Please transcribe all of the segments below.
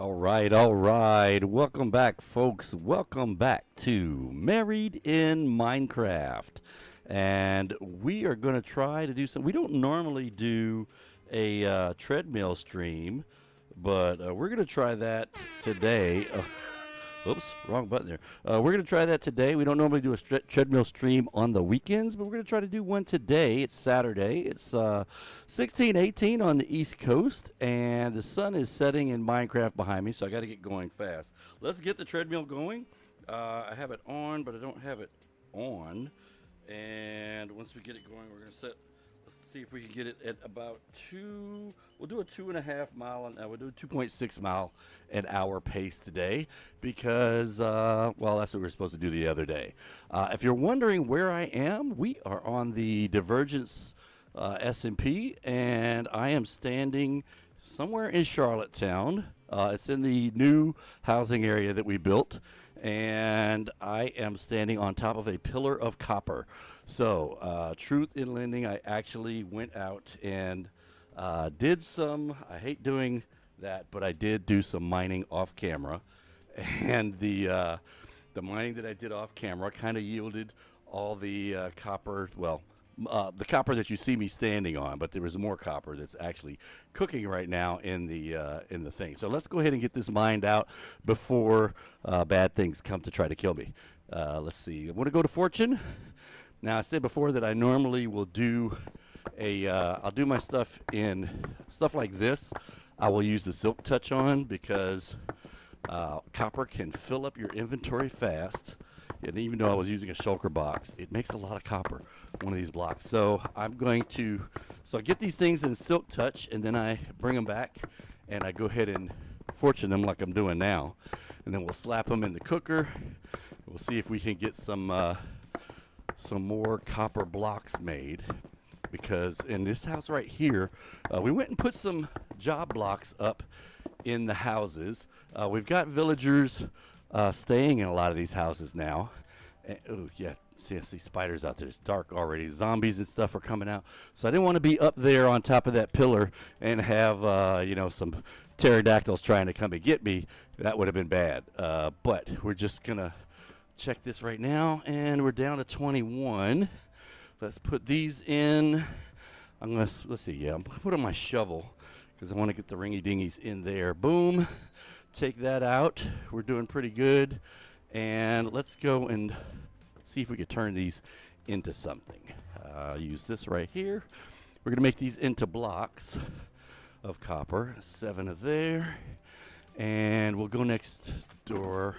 All right. Welcome back, folks. Welcome back to Married in Minecraft. And we are going to try to do some. We don't normally do a treadmill stream, but we're going to try that today. Oops, wrong button there. We're going to try that today. We don't normally do a treadmill stream on the weekends, but we're going to try to do one today. It's Saturday. It's 16:18 on the East Coast, and the sun is setting in Minecraft behind me, so I got to get going fast. Let's get the treadmill going. I have it on, but I don't have it on. And once we get it going, we're going to set. Let's see if we can get it at about two. We'll do a 2.5 mile we'll do a 2.6 mile an hour pace today because, well, that's what we were supposed to do the other day. If you're wondering where I am, we are on the Divergence S&P, and I am standing somewhere in Charlottetown. It's in the new housing area that we built, and I am standing on top of a pillar of copper. So, truth in lending, I actually went out and did some, I hate doing that, but I did do some mining off camera. And the mining that I did off camera kind of yielded all the copper, well, the copper that you see me standing on, but there was more copper that's actually cooking right now in the thing. So let's go ahead and get this mined out before bad things come to try to kill me. Let's see. I want to go to fortune. Now I said before that I normally will do I'll do my stuff in stuff like this. I will use the silk touch on because copper can fill up your inventory fast. And even though I was using a shulker box, it makes a lot of copper, one of these blocks. So I'm going to, so I get these things in silk touch, and then I bring them back, and I go ahead and fortune them like I'm doing now. And then we'll slap them in the cooker. We'll see if we can get some more copper blocks made. Because in this house right here, we went and put some job blocks up in the houses. We've got villagers staying in a lot of these houses now. Oh yeah, see, I see spiders out there. It's dark already. Zombies and stuff are coming out. So I didn't want to be up there on top of that pillar and have some pterodactyls trying to come and get me. That would have been bad. But we're just gonna check this right now, and we're down to 21. Let's put these in. Let's see. Yeah, I'm gonna put on my shovel because I want to get the ringy dingies in there. Boom. Take that out. We're doing pretty good. And let's go and see if we can turn these into something. Use this right here. We're going to make these into blocks of copper. 7 of there. And we'll go next door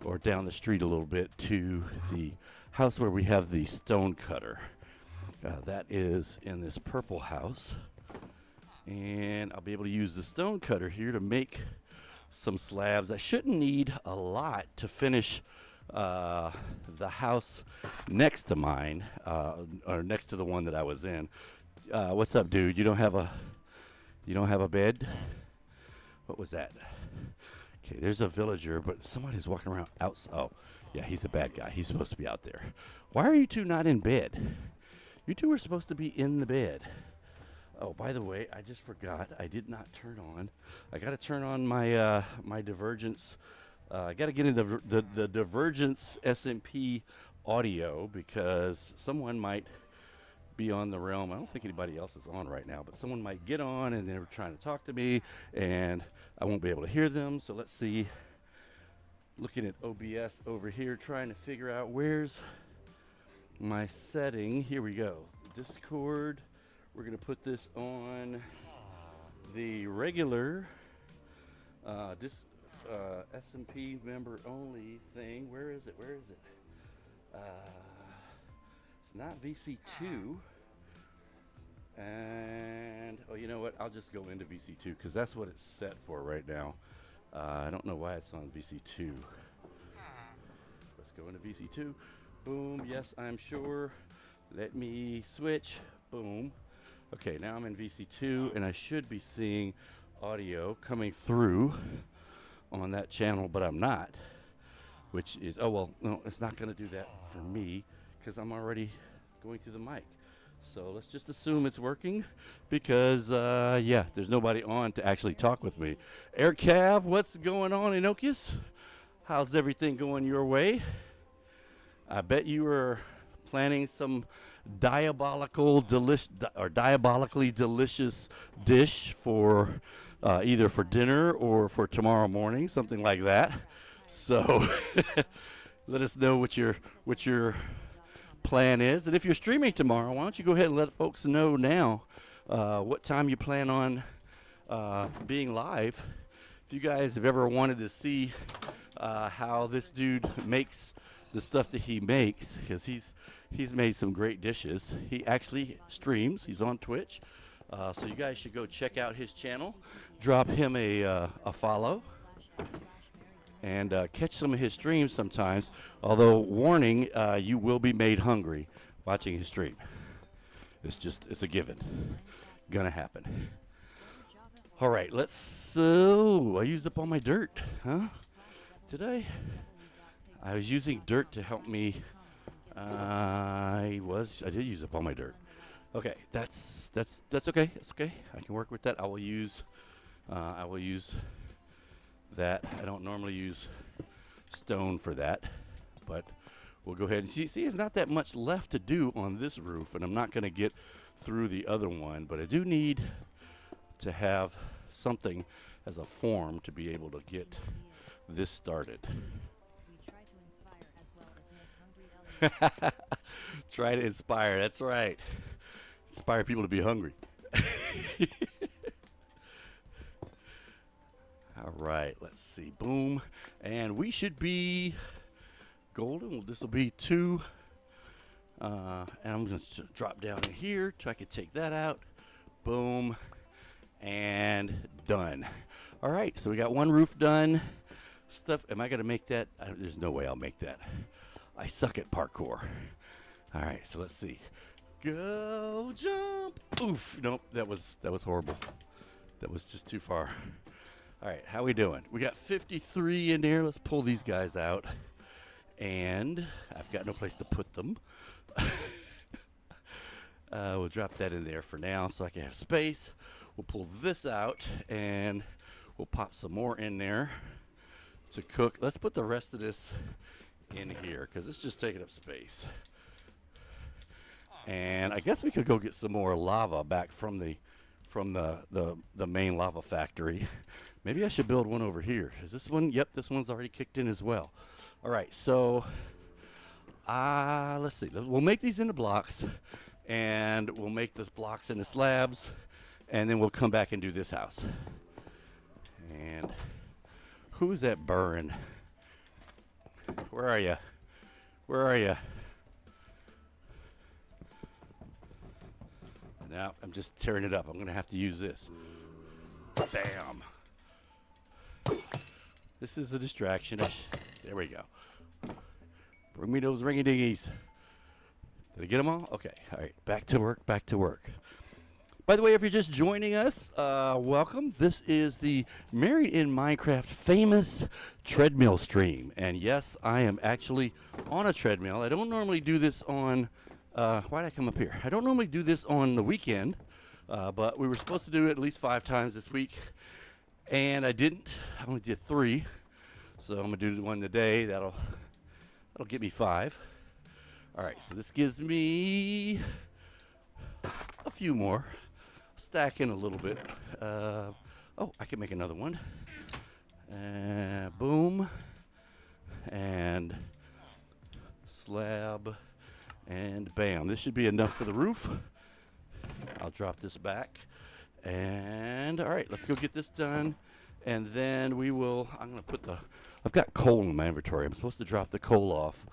or down the street a little bit to the house where we have the stone cutter. That is in this purple house. And I'll be able to use the stone cutter here to make some slabs. I shouldn't need a lot to finish the house next to mine, or next to the one that I was in. What's up, dude? You don't have a bed? What was that? Okay, there's a villager, but somebody's walking around outside. Oh, yeah, he's a bad guy. He's supposed to be out there. Why are you two not in bed? You two are supposed to be in the bed. Oh, by the way, I just forgot. I did not turn on. I got to turn on my my Divergence. I got to get into the Divergence SMP audio because someone might be on the realm. I don't think anybody else is on right now, but someone might get on and they're trying to talk to me, and I won't be able to hear them. So let's see. Looking at OBS over here, trying to figure out where's my setting. Here we go. Discord. We're going to put this on the regular SMP member only thing. Where is it? It's not VC2. And, oh, you know what? I'll just go into VC2 because that's what it's set for right now. I don't know why it's on VC2. Let's go into VC2. Boom. Yes, I'm sure. Let me switch. Boom. Okay, now I'm in VC2, and I should be seeing audio coming through on that channel, but I'm not, which is, oh, well, no, it's not going to do that for me because I'm already going through the mic. So let's just assume it's working because, yeah, there's nobody on to actually talk with me. Air Cav, what's going on, Enochius? How's everything going your way? I bet you were planning some diabolically delicious dish for either for dinner or for tomorrow morning, something like that. So let us know what your plan is, and if you're streaming tomorrow, why don't you go ahead and let folks know now what time you plan on being live. If you guys have ever wanted to see how this dude makes the stuff that he makes, because he's made some great dishes. He actually streams. He's on Twitch, so you guys should go check out his channel. Drop him a follow and catch some of his streams sometimes. Although, warning, you will be made hungry watching his stream. It's a given. Gonna happen. All right, let's. I used up all my dirt, huh? Did I? I was using dirt to help me. I did use up all my dirt. Okay, that's okay. That's okay. I can work with that. I will use that. I don't normally use stone for that, but we'll go ahead and see. See, there's not that much left to do on this roof, and I'm not going to get through the other one, but I do need to have something as a form to be able to get this started. Try to inspire. That's right. Inspire people to be hungry. All right, let's see. Boom. And we should be golden. This will be 2. And I'm going to drop down in here so I can take that out. Boom. And done. All right, so we got one roof done. Stuff. Am I going to make that? There's no way I'll make that. I suck at parkour. All right, so let's see. Go jump. Oof. Nope, that was horrible. That was just too far. All right, how we doing? We got 53 in there. Let's pull these guys out. And I've got no place to put them. We'll drop that in there for now so I can have space. We'll pull this out and we'll pop some more in there to cook. Let's put the rest of this in here because it's just taking up space. And I guess we could go get some more lava back from the main lava factory. Maybe I should build one over here. Is this one? Yep, this one's already kicked in as well. All right, so let's see. We'll make these into blocks, and we'll make the blocks into slabs, and then we'll come back and do this house. And who's that burring? Where are you? Where are you? Now I'm just tearing it up. I'm gonna have to use this. Bam. This is a distraction. There we go. Bring me those ringy-dingies. Did I get them all? Okay. All right. Back to work. Back to work. By the way, if you're just joining us, welcome. This is the Married in Minecraft famous treadmill stream. And yes, I am actually on a treadmill. I don't normally do this on... why did I come up here? I don't normally do this on the weekend, but we were supposed to do it at least 5 times this week. And I didn't. I only did 3. So I'm going to do the one today. That'll get me 5. All right, so this gives me a few more. Stacking a little bit. Oh, I can make another one. Boom. And slab. And bam. This should be enough for the roof. I'll drop this back. And all right, let's go get this done. And then we will, I've got coal in my inventory. I'm supposed to drop the coal off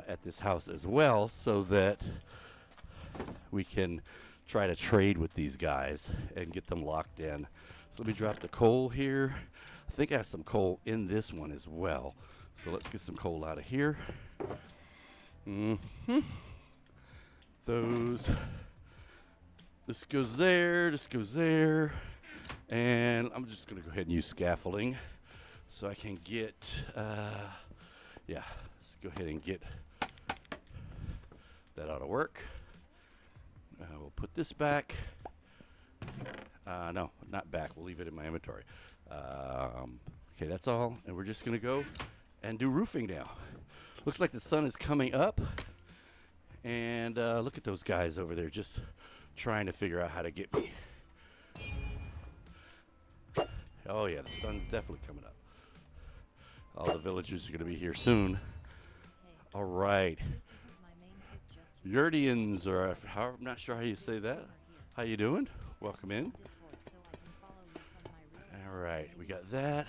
at this house as well so that we can try to trade with these guys and get them locked in. So let me drop the coal here. I think I have some coal in this one as well. So let's get some coal out of here. This goes there, this goes there. And I'm just going to go ahead and use scaffolding so I can get, yeah, let's go ahead and get that ought to work. We'll put this back. No, not back. We'll leave it in my inventory. Okay, that's all. And we're just going to go and do roofing now. Looks like the sun is coming up. And look at those guys over there just trying to figure out how to get me. Oh, yeah, the sun's definitely coming up. All the villagers are going to be here soon. All right. Yurdians, or I'm not sure how you say that. How you doing? Welcome in. All right, we got that.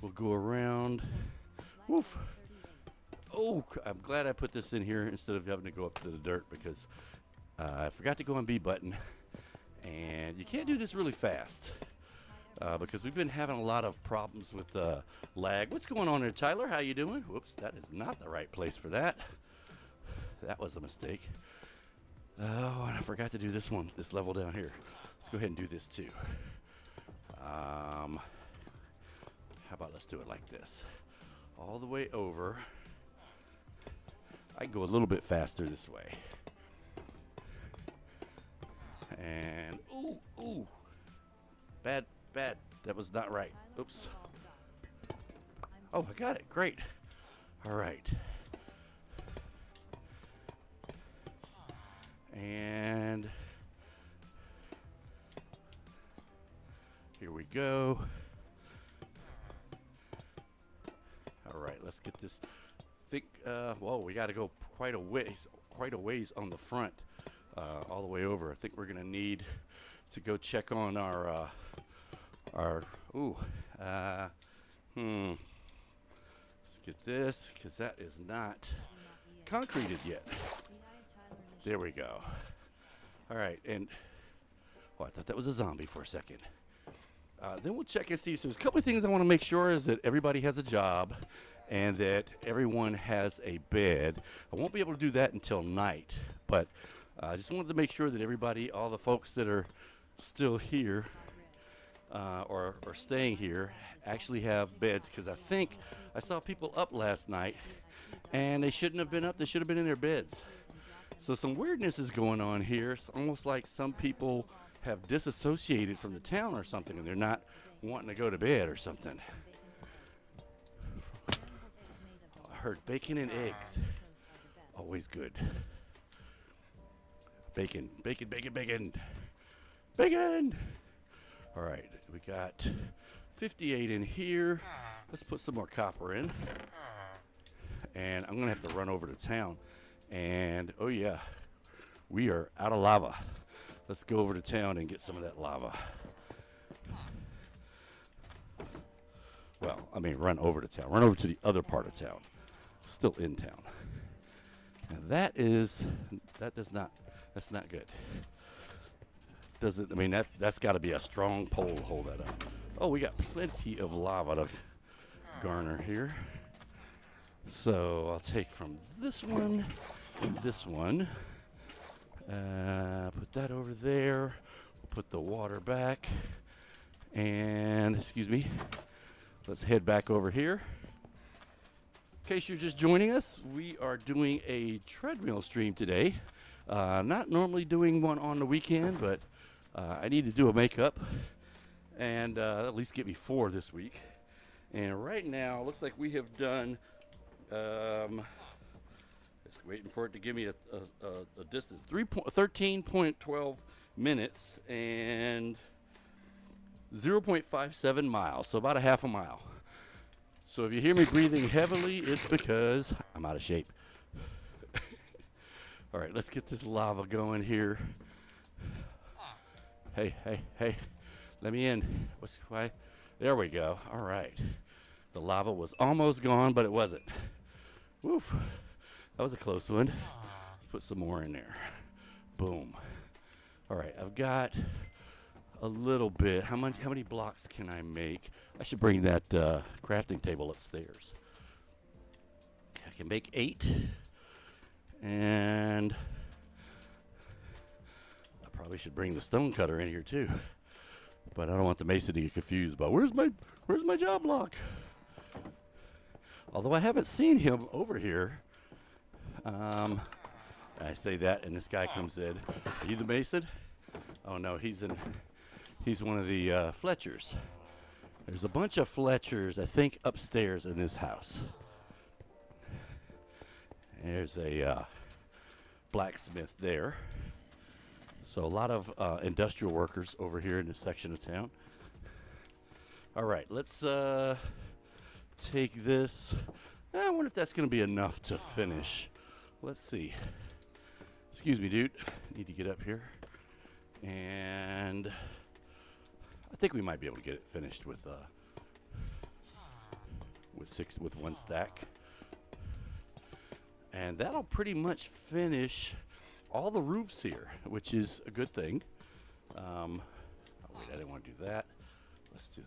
We'll go around. Woof. Oh, I'm glad I put this in here instead of having to go up to the dirt because I forgot to go on B button. And you can't do this really fast because we've been having a lot of problems with lag. What's going on there, Tyler? How you doing? Whoops, that is not the right place for that. That was a mistake. Oh, and I forgot to do this one, this level down here. Let's go ahead and do this too. How about let's do it like this. All the way over. I can go a little bit faster this way. And, ooh. Bad. That was not right. Oops. Oh, I got it. Great. All right. And here we go. All right, let's get this. Whoa, we got to go quite a ways on the front, all the way over. I think we're gonna need to go check on our. Let's get this because that is not concreted yet. There we go. All right, and I thought that was a zombie for a second. Then we'll check and see. So there's a couple of things I want to make sure is that everybody has a job and that everyone has a bed. I won't be able to do that until night, but I just wanted to make sure that everybody, all the folks that are still here or staying here, actually have beds because I think I saw people up last night and they shouldn't have been up. They should have been in their beds. So some weirdness is going on here. It's almost like some people have disassociated from the town or something and they're not wanting to go to bed or something. I heard bacon and eggs. Always good. Bacon. All right, we got 58 in here. Let's put some more copper in. And I'm gonna have to run over to town. And oh yeah, we are out of lava. Let's go over to town and get some of that lava. Well, I mean, run over to town. Run over to the other part of town. Still in town. Now that's not good. Doesn't, I mean, that's got to be a strong pole to hold that up. Oh, we got plenty of lava to garner here. So I'll take from this one and this one. Put that over there. We'll put the water back. And, excuse me, let's head back over here. In case you're just joining us, we are doing a treadmill stream today. Not normally doing one on the weekend, but I need to do a makeup and at least get me 4 this week. And right now, it looks like we have done, just waiting for it to give me a distance, 13.12 minutes and 0.57 miles, so about a half a mile. So if you hear me breathing heavily, it's because I'm out of shape. All right, let's get this lava going here. Hey, let me in. Why? There we go. All right. The lava was almost gone, but it wasn't. Woof. That was a close one. Let's put some more in there. Boom. All right, I've got a little bit. How many blocks can I make? I should bring that crafting table upstairs. I can make 8. And I probably should bring the stone cutter in here too. But I don't want the mason to get confused about where's my job block? Although I haven't seen him over here. I say that, and this guy comes in. Are you the mason? Oh no, he's one of the Fletchers. There's a bunch of Fletchers, I think, upstairs in this house. There's a blacksmith there. So a lot of industrial workers over here in this section of town. All right, let's take this. I wonder if that's going to be enough to finish. Let's see. Excuse me, dude. I need to get up here. And I think we might be able to get it finished with one stack. And that'll pretty much finish all the roofs here, which is a good thing. Oh wait, I didn't want to do that. Let's do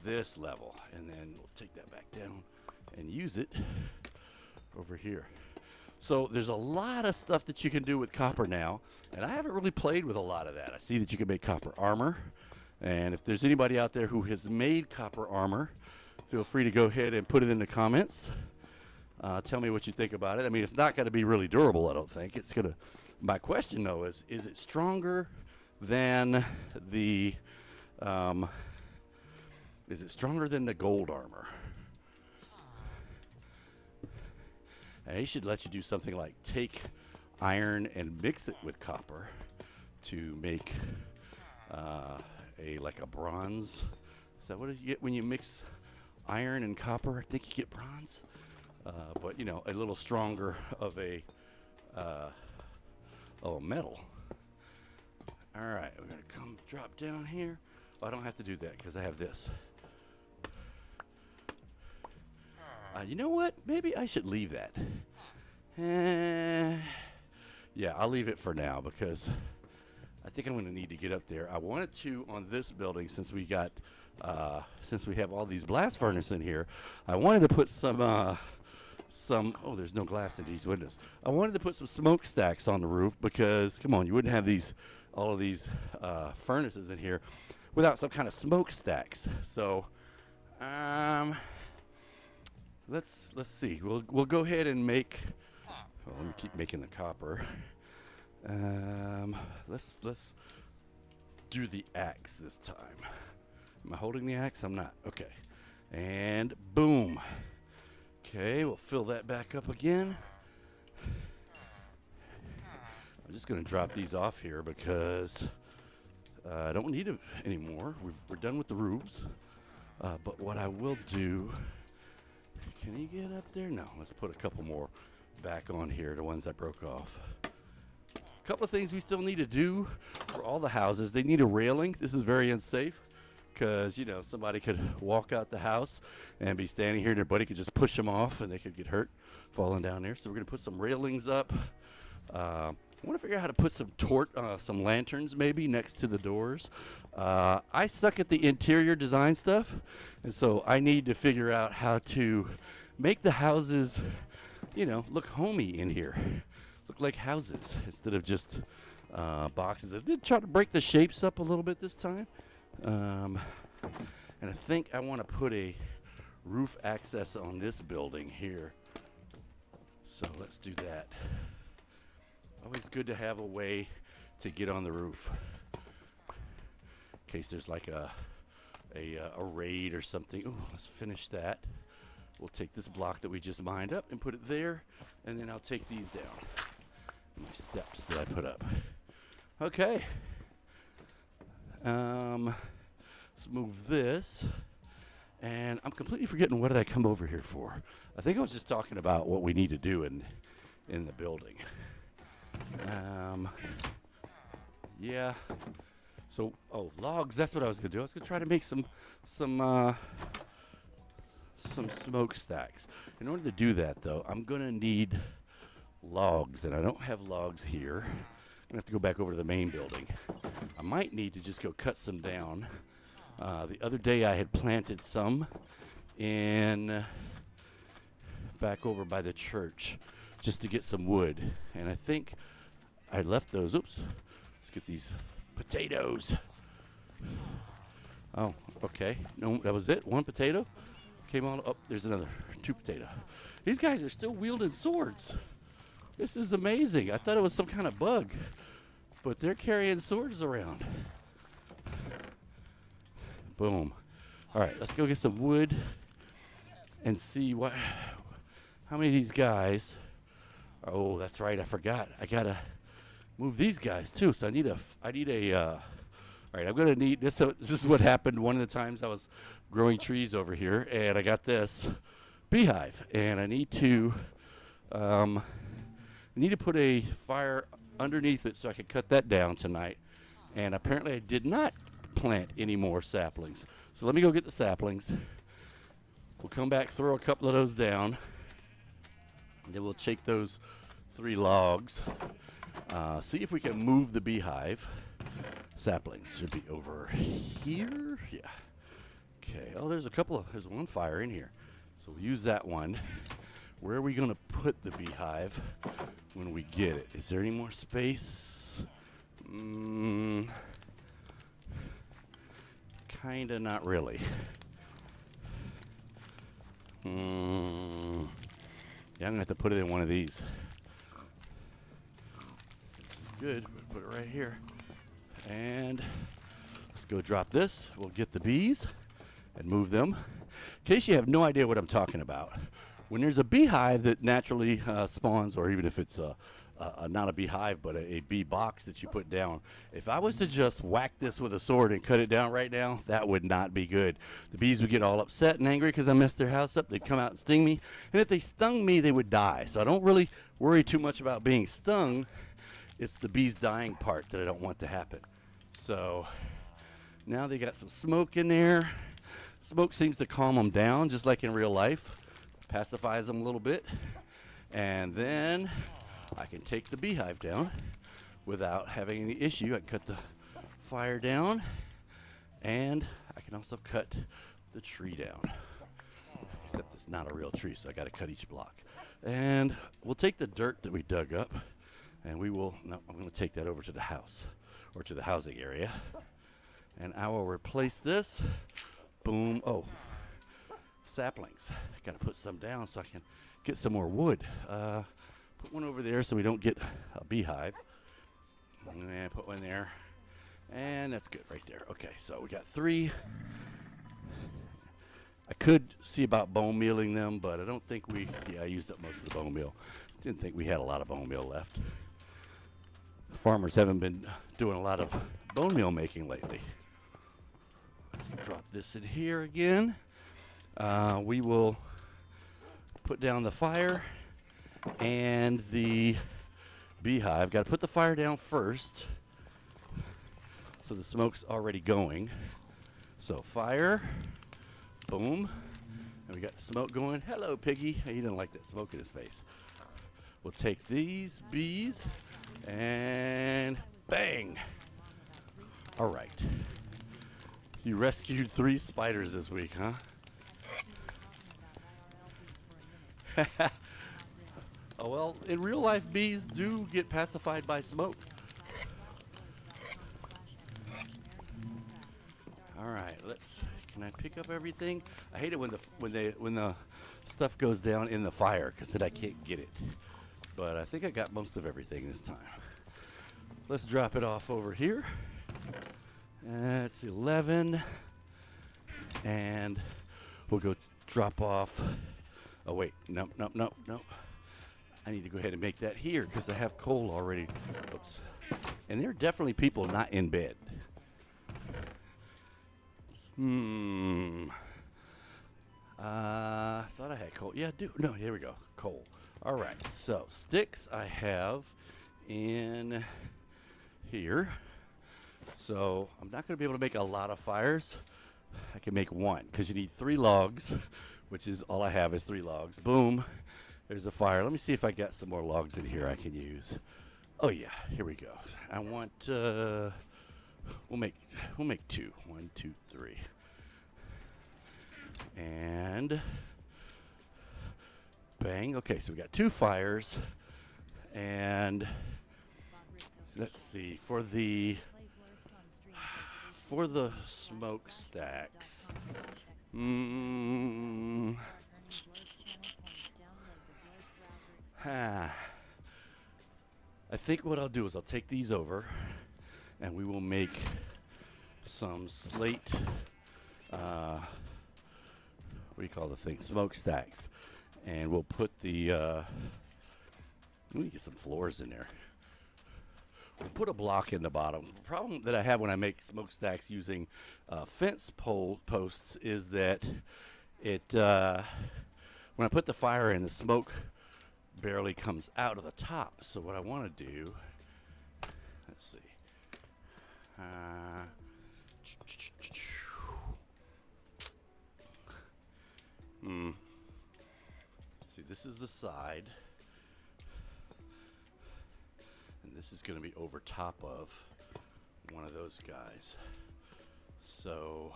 this level, and then we'll take that back down and use it over here. So there's a lot of stuff that you can do with copper now, and I haven't really played with a lot of that. I see that you can make copper armor, and if there's anybody out there who has made copper armor, feel free to go ahead and put it in the comments. Tell me what you think about it. I mean, it's not going to be really durable, I don't think. It's going to. My question though is it stronger than the gold armor? And he should let you do something like take iron and mix it with copper to make like a bronze. Is that what you get when you mix iron and copper? I think you get bronze. But you know, a little stronger of a metal. All right, we're gonna come drop down here. Oh, I don't have to do that because I have this. You know what? Maybe I should leave that. Yeah, I'll leave it for now because I think I'm going to need to get up there. I wanted to on this building since we have all these blast furnaces in here. I wanted to put some. Oh, there's no glass in these windows. I wanted to put some smokestacks on the roof because, come on, you wouldn't have all of these furnaces in here without some kind of smokestacks. So, let's see. We'll go ahead and make. Oh, let me keep making the copper. Let's do the axe this time. Am I holding the axe? I'm not. Okay. And boom. Okay, we'll fill that back up again. I'm just going to drop these off here because I don't need them anymore. We're done with the roofs. But what I will do... Can you get up there? No, let's put a couple more back on here, the ones I broke off. A couple of things we still need to do for all the houses. They need a railing. This is very unsafe because, you know, somebody could walk out the house and be standing here and their buddy could just push them off and they could get hurt falling down there. So we're going to put some railings up. I want to figure out how to put some lanterns maybe next to the doors. I suck at the interior design stuff, and so I need to figure out how to make the houses, you know, look homey in here. Look like houses instead of just boxes. I did try to break the shapes up a little bit this time. And I think I want to put a roof access on this building here. So let's do that. Always good to have a way to get on the roof in case there's like a raid or something. Ooh, let's finish that. We'll take this block that we just mined up and put it there, and then I'll take these down. My steps that I put up. Okay. Let's move this. And I'm completely forgetting what did I come over here for. I think I was just talking about what we need to do in the building. Yeah. So, logs. That's what I was gonna do. I was gonna try to make some smokestacks. In order to do that, though, I'm gonna need logs, and I don't have logs here. I'm gonna have to go back over to the main building. I might need to just go cut some down. The other day, I had planted some back over by the church, just to get some wood, and I think I left those. Oops. Let's get these potatoes. Oh, okay. No, that was it. One potato came on. Oh, there's another. 2 potato. These guys are still wielding swords. This is amazing. I thought it was some kind of bug, but they're carrying swords around. Boom. All right, let's go get some wood and see how many of these guys. Oh, that's right. I forgot. I gotta move these guys too. So I need a. All right, I'm gonna need this. This is what happened one of the times I was growing trees over here, and I got this beehive, and I need to put a fire underneath it so I can cut that down tonight. And apparently I did not plant any more saplings. So let me go get the saplings. We'll come back, throw a couple of those down, and then we'll take those 3 logs. See if we can move the beehive. Saplings should be over here. Yeah. Okay. Oh, there's one fire in here. So we'll use that one. Where are we going to put the beehive when we get it? Is there any more space? Kinda not really. Yeah, I'm going to have to put it in one of these. Good. Put it right here. And let's go drop this. We'll get the bees and move them. In case you have no idea what I'm talking about, when there's a beehive that naturally spawns, or even if it's not a beehive but a bee box that you put down, if I was to just whack this with a sword and cut it down right now, that would not be good. The bees would get all upset and angry because I messed their house up. They'd come out and sting me, and if they stung me, they would die. So I don't really worry too much about being stung. It's the bees dying part that I don't want to happen. So now they got some smoke in there. Smoke seems to calm them down, just like in real life. Pacifies them a little bit. And then I can take the beehive down without having any issue. I can cut the fire down, and I can also cut the tree down. Except it's not a real tree, so I got to cut each block. And we'll take the dirt that we dug up, and I'm going to take that over to the house, or to the housing area. And I will replace this. Boom. Oh, saplings. I got to put some down so I can get some more wood. Put one over there so we don't get a beehive. And put one there. And that's good right there. Okay, so we got 3. I could see about bone mealing them, but I don't think I used up most of the bone meal. Didn't think we had a lot of bone meal left. Farmers haven't been doing a lot of bone meal making lately. Let's drop this in here again. We will put down the fire and the beehive. Got to put the fire down first, so the smoke's already going. So fire, boom, and we got the smoke going. Hello, piggy. He didn't like that smoke in his face. We'll take these bees and bang. All right. You rescued 3 spiders this week, huh? Oh, well, in real life, bees do get pacified by smoke. All right, can I pick up everything? I hate it when the stuff goes down in the fire because then I can't get it. But I think I got most of everything this time. Let's drop it off over here. It's 11. And we'll go drop off. Oh, wait. Nope. I need to go ahead and make that here because I have coal already. Oops. And there are definitely people not in bed. I thought I had coal. Yeah, no, here we go. Coal. All right. So sticks I have in here. So I'm not going to be able to make a lot of fires. I can make 1 because you need 3 logs, which is all I have is 3 logs. Boom. There's a fire. Let me see if I got some more logs in here I can use. Oh yeah, here we go. I want we'll make 2. 1, 2, 3. And bang. Okay, so we got 2 fires. And let's see, for the smokestacks. I think what I'll do is I'll take these over and we will make some slate, what do you call the thing? Smokestacks. And we'll put the, let me get some floors in there. We'll put a block in the bottom. The problem that I have when I make smokestacks using fence posts is that it, when I put the fire in, the smoke barely comes out of the top. So what I want to do, let's see. See, this is the side. And this is going to be over top of one of those guys. So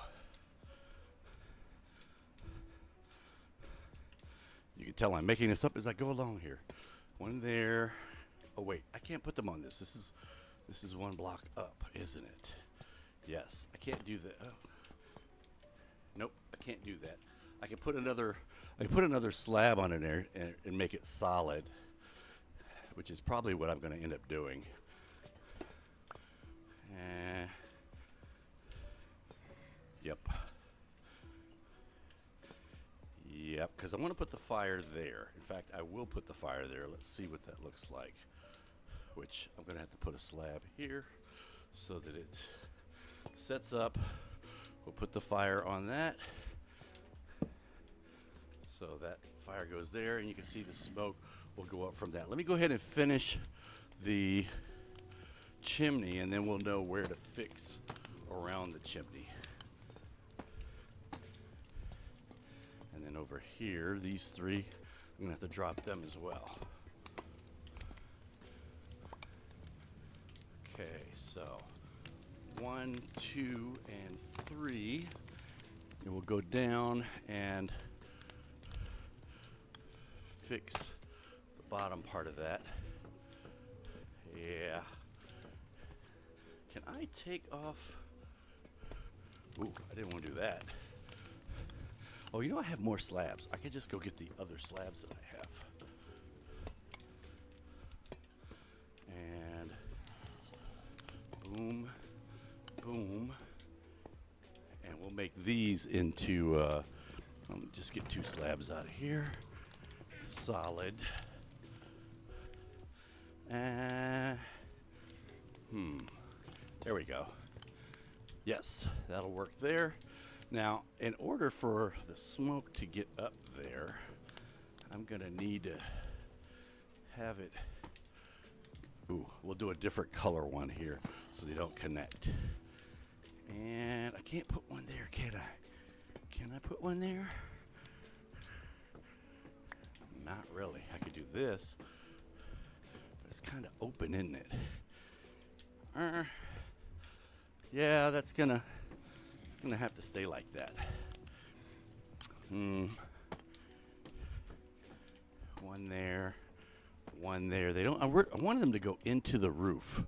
you can tell I'm making this up as I go along here. One there. Oh wait, I can't put them on this. This is one block up, isn't it? Yes, I can't do that. Oh. Nope, I can't do that. I can put another slab on in there and make it solid, which is probably what I'm going to end up doing. Yep. Yep, because I want to put the fire there. In fact, I will put the fire there. Let's see what that looks like. Which I'm going to have to put a slab here so that it sets up. We'll put the fire on that. So that fire goes there, and you can see the smoke will go up from that. Let me go ahead and finish the chimney, and then we'll know where to fix around the chimney. And then over here, these three, I'm gonna have to drop them as well. Okay, so 1, 2, and 3. And we'll go down and fix the bottom part of that. Yeah. Can I take off? Ooh, I didn't want to do that. Oh, you know, I have more slabs. I could just go get the other slabs that I have. And boom, boom. And we'll make these into, let me just get 2 slabs out of here. Solid. There we go. Yes, that'll work there. Now, in order for the smoke to get up there, I'm gonna need to have it, ooh, we'll do a different color one here so they don't connect. And I can't put one there, can I? Can I put one there? Not really. I could do this, but it's kind of open, isn't it? Yeah, it's gonna have to stay like that. One there, one there. They don't. I wanted them to go into the roof.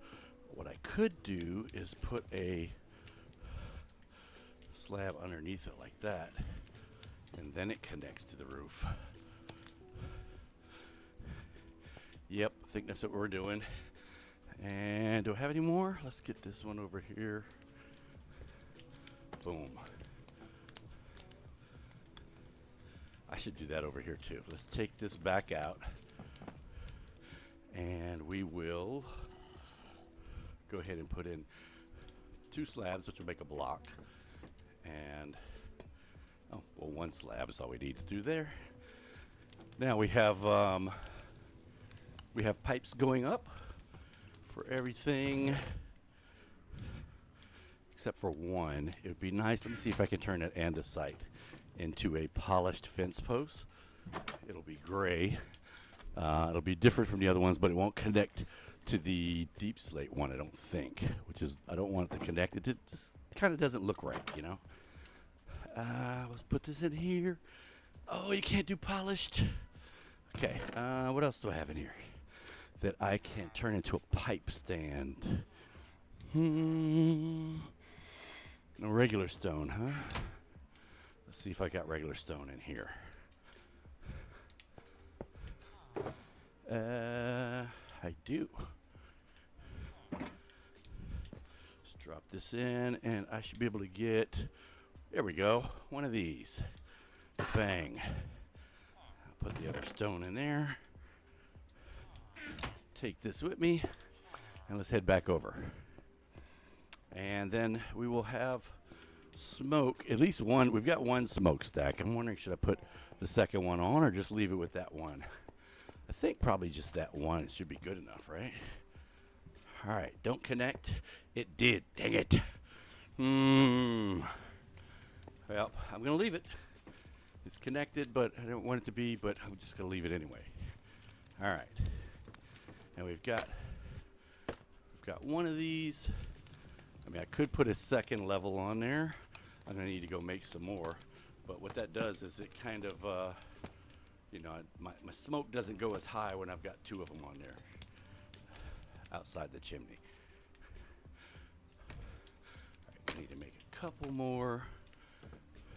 What I could do is put a slab underneath it like that, and then it connects to the roof. Yep, I think that's what we're doing. And do I have any more? Let's get this one over here. Boom. I should do that over here too. Let's take this back out. And we will go ahead and put in 2 slabs, which will make a block. And, oh, well, 1 slab is all we need to do there. Now we have pipes going up for everything except for one. It would be nice. Let me see if I can turn that andesite into a polished fence post. It'll be gray. It'll be different from the other ones, but it won't connect to the deep slate one, I don't think, which is, I don't want it to connect. It just kind of doesn't look right, you know. Let's put this in here. Oh, you can't do polished. Okay, what else do I have in here that I can turn into a pipe stand? No regular stone, huh? Let's see if I got regular stone in here. I do. Drop this in, and I should be able to get, there we go, one of these. Bang. I'll put the other stone in there. Take this with me, and let's head back over. And then we will have smoke, at least one. We've got one smokestack. I'm wondering, should I put the second one on or just leave it with that one? I think probably just that one. It should be good enough, right? All right, don't connect. It did. Dang it. Well, I'm going to leave it. It's connected, but I don't want it to be, but I'm just going to leave it anyway. All right. And we've got one of these. I mean, I could put a second level on there. I'm going to need to go make some more. But what that does is it kind of, you know, my smoke doesn't go as high when I've got two of them on there outside the chimney. I need to make a couple more.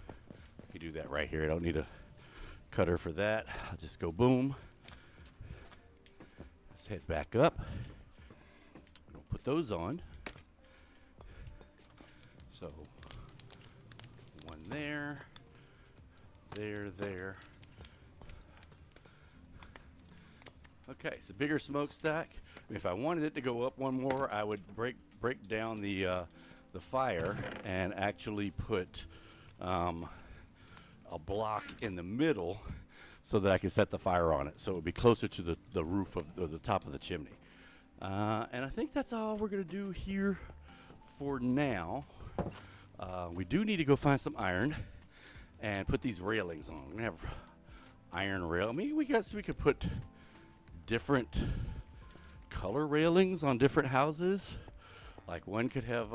I can do that right here. I don't need a cutter for that. I'll just go boom. Let's head back up. We'll put those on. So one there, there. Okay, it's a bigger smokestack. If I wanted it to go up one more, I would break down the fire and actually put a block in the middle so that I could set the fire on it. So it would be closer to the roof of the top of the chimney. And I think that's all we're gonna do here for now. We do need to go find some iron and put these railings on. We're gonna have iron rail. I mean, we could put different color railings on different houses. Like one could have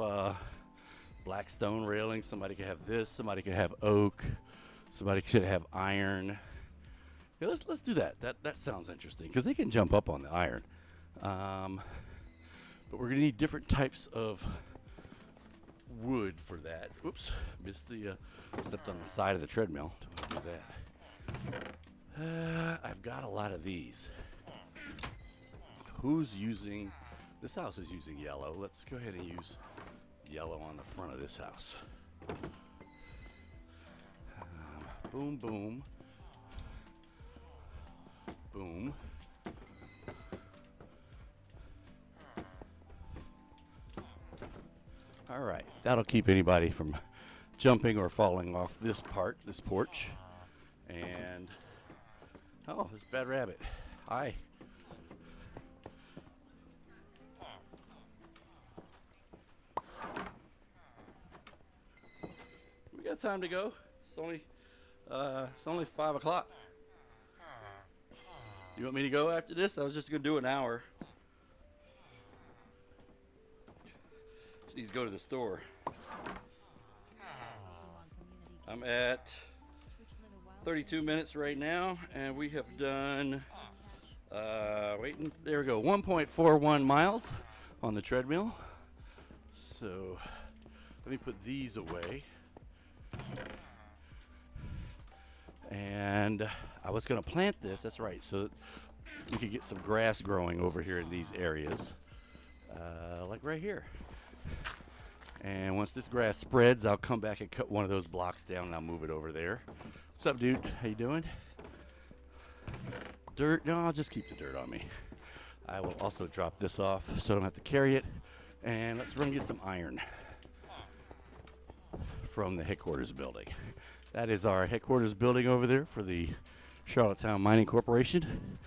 black stone railing. Somebody could have this. Somebody could have oak. Somebody could have iron. Yeah, let's do that. That sounds interesting because they can jump up on the iron. But we're gonna need different types of wood for that. Oops, missed the stepped on the side of the treadmill. Don't want to do that. I've got a lot of these. Who's using? This house is using yellow. Let's go ahead and use yellow on the front of this house. Boom, boom, boom. All right, that'll keep anybody from jumping or falling off this porch. And, oh, this bad rabbit. Hi. We got time to go. It's only 5 o'clock. You want me to go after this? I was just gonna do an hour. Just need to go to the store. I'm at 32 minutes right now, and we have done, there we go, 1.41 miles on the treadmill. So let me put these away. And I was going to plant this, that's right, so that we could get some grass growing over here in these areas, like right here. And once this grass spreads, I'll come back and cut one of those blocks down and I'll move it over there. What's up, dude? How you doing? Dirt? No, I'll just keep the dirt on me. I will also drop this off so I don't have to carry it. And let's run and get some iron from the headquarters building. That is our headquarters building over there for the Charlottetown Mining Corporation.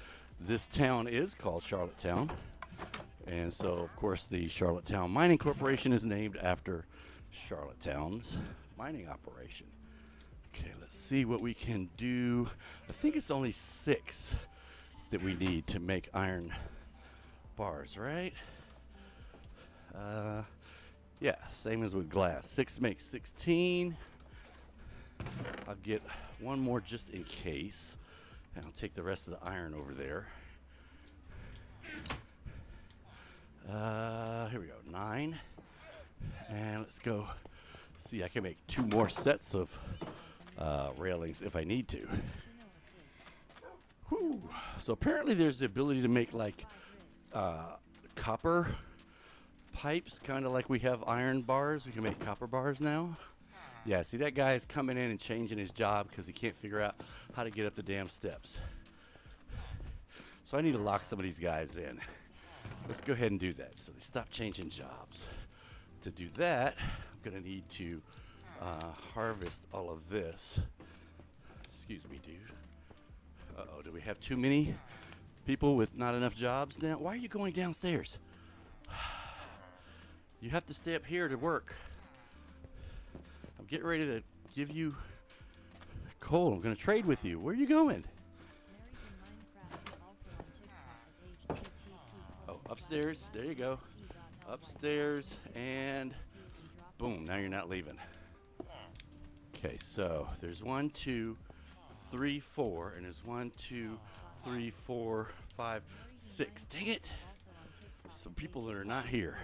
This town is called Charlottetown. And so, of course, the Charlottetown Mining Corporation is named after Charlottetown's mining operation. Okay, let's see what we can do. I think it's only 6 that we need to make iron bars, right? Yeah, same as with glass. 6 makes 16. I'll get one more just in case, and I'll take the rest of the iron over there. Here we go, 9. And let's go see, I can make 2 more sets of railings if I need to. Whew. So apparently there's the ability to make like copper pipes, kind of like we have iron bars. We can make copper bars now. Yeah, see that guy is coming in and changing his job because he can't figure out how to get up the damn steps. So I need to lock some of these guys in. Let's go ahead and do that. So they stop changing jobs. To do that, I'm going to need to harvest all of this. Excuse me, dude. Uh-oh, do we have too many people with not enough jobs now? Why are you going downstairs? You have to stay up here to work. I'm getting ready to give you coal. I'm going to trade with you. Where are you going? Oh, upstairs. There you go. Upstairs, and boom, now you're not leaving. Okay, so there's 1, 2, 3, 4, and there's 1, 2, 3, 4, 5, 6. Dang it! Some people that are not here.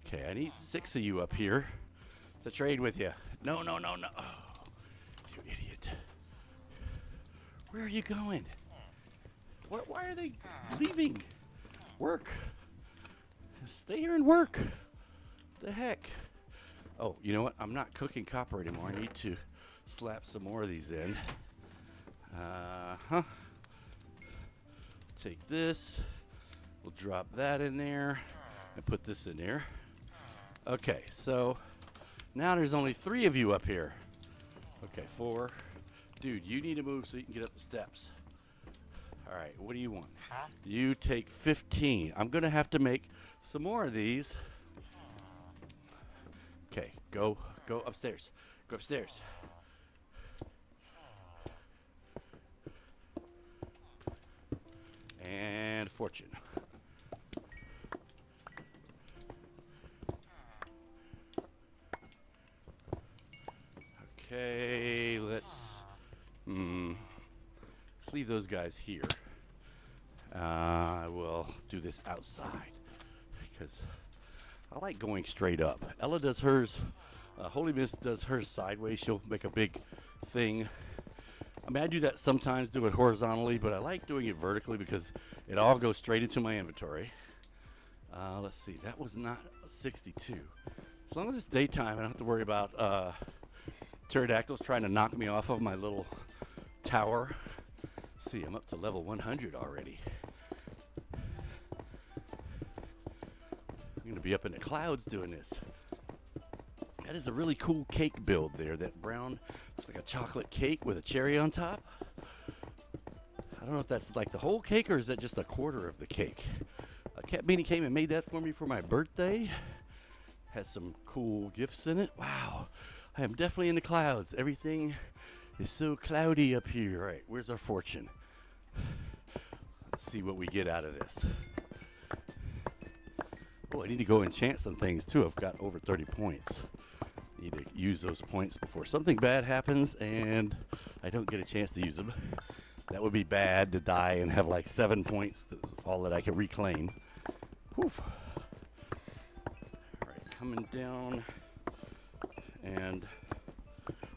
Okay, I need 6 of you up here to trade with you. No, no, no, no. Oh, you idiot. Where are you going? Why are they leaving? Work. Stay here and work. The heck? Oh, you know what? I'm not cooking copper anymore. I need to slap some more of these in. Take this. We'll drop that in there and put this in there. Okay, so now there's only 3 of you up here. Okay, 4. Dude, you need to move so you can get up the steps. All right, what do you want? You take 15. I'm going to have to make some more of these. Okay, go upstairs. Go upstairs. And fortune. Okay, let's leave those guys here. I will do this outside because I like going straight up. Ella does hers, Holy Miss does hers sideways. She'll make a big thing. I mean, I do that sometimes, do it horizontally, but I like doing it vertically because it all goes straight into my inventory. Let's see, that was not 62. As long as it's daytime, I don't have to worry about pterodactyls trying to knock me off of my little tower. See, I'm up to level 100 already. I'm going to be up in the clouds doing this. That is a really cool cake build there. That brown, it's like a chocolate cake with a cherry on top. I don't know if that's like the whole cake or is that just a quarter of the cake. Cat Beanie came and made that for me for my birthday. Has some cool gifts in it. Wow, I am definitely in the clouds. Everything is so cloudy up here. All right, where's our fortune? Let's see what we get out of this. Oh, I need to go enchant some things too. I've got over 30 points. Need to use those points before something bad happens and I don't get a chance to use them. That would be bad to die and have like 7 points. That's all that I can reclaim. Whew. All right, coming down. And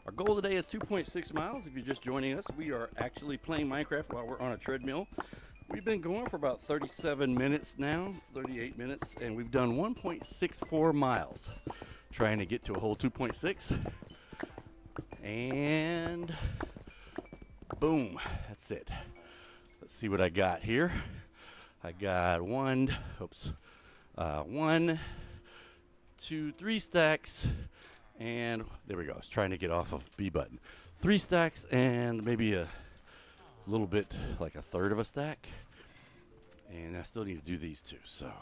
our goal today is 2.6 miles. If you're just joining us, we are actually playing Minecraft while we're on a treadmill. We've been going for about 37 minutes now, 38 minutes, and we've done 1.64 miles. Trying to get to a whole 2.6. And boom, that's it. Let's see what I got here. I got 1, 2, 3 stacks, and there we go. I was trying to get off of B button. 3 stacks and maybe a little bit, like a third of a stack. And I still need to do these 2, so.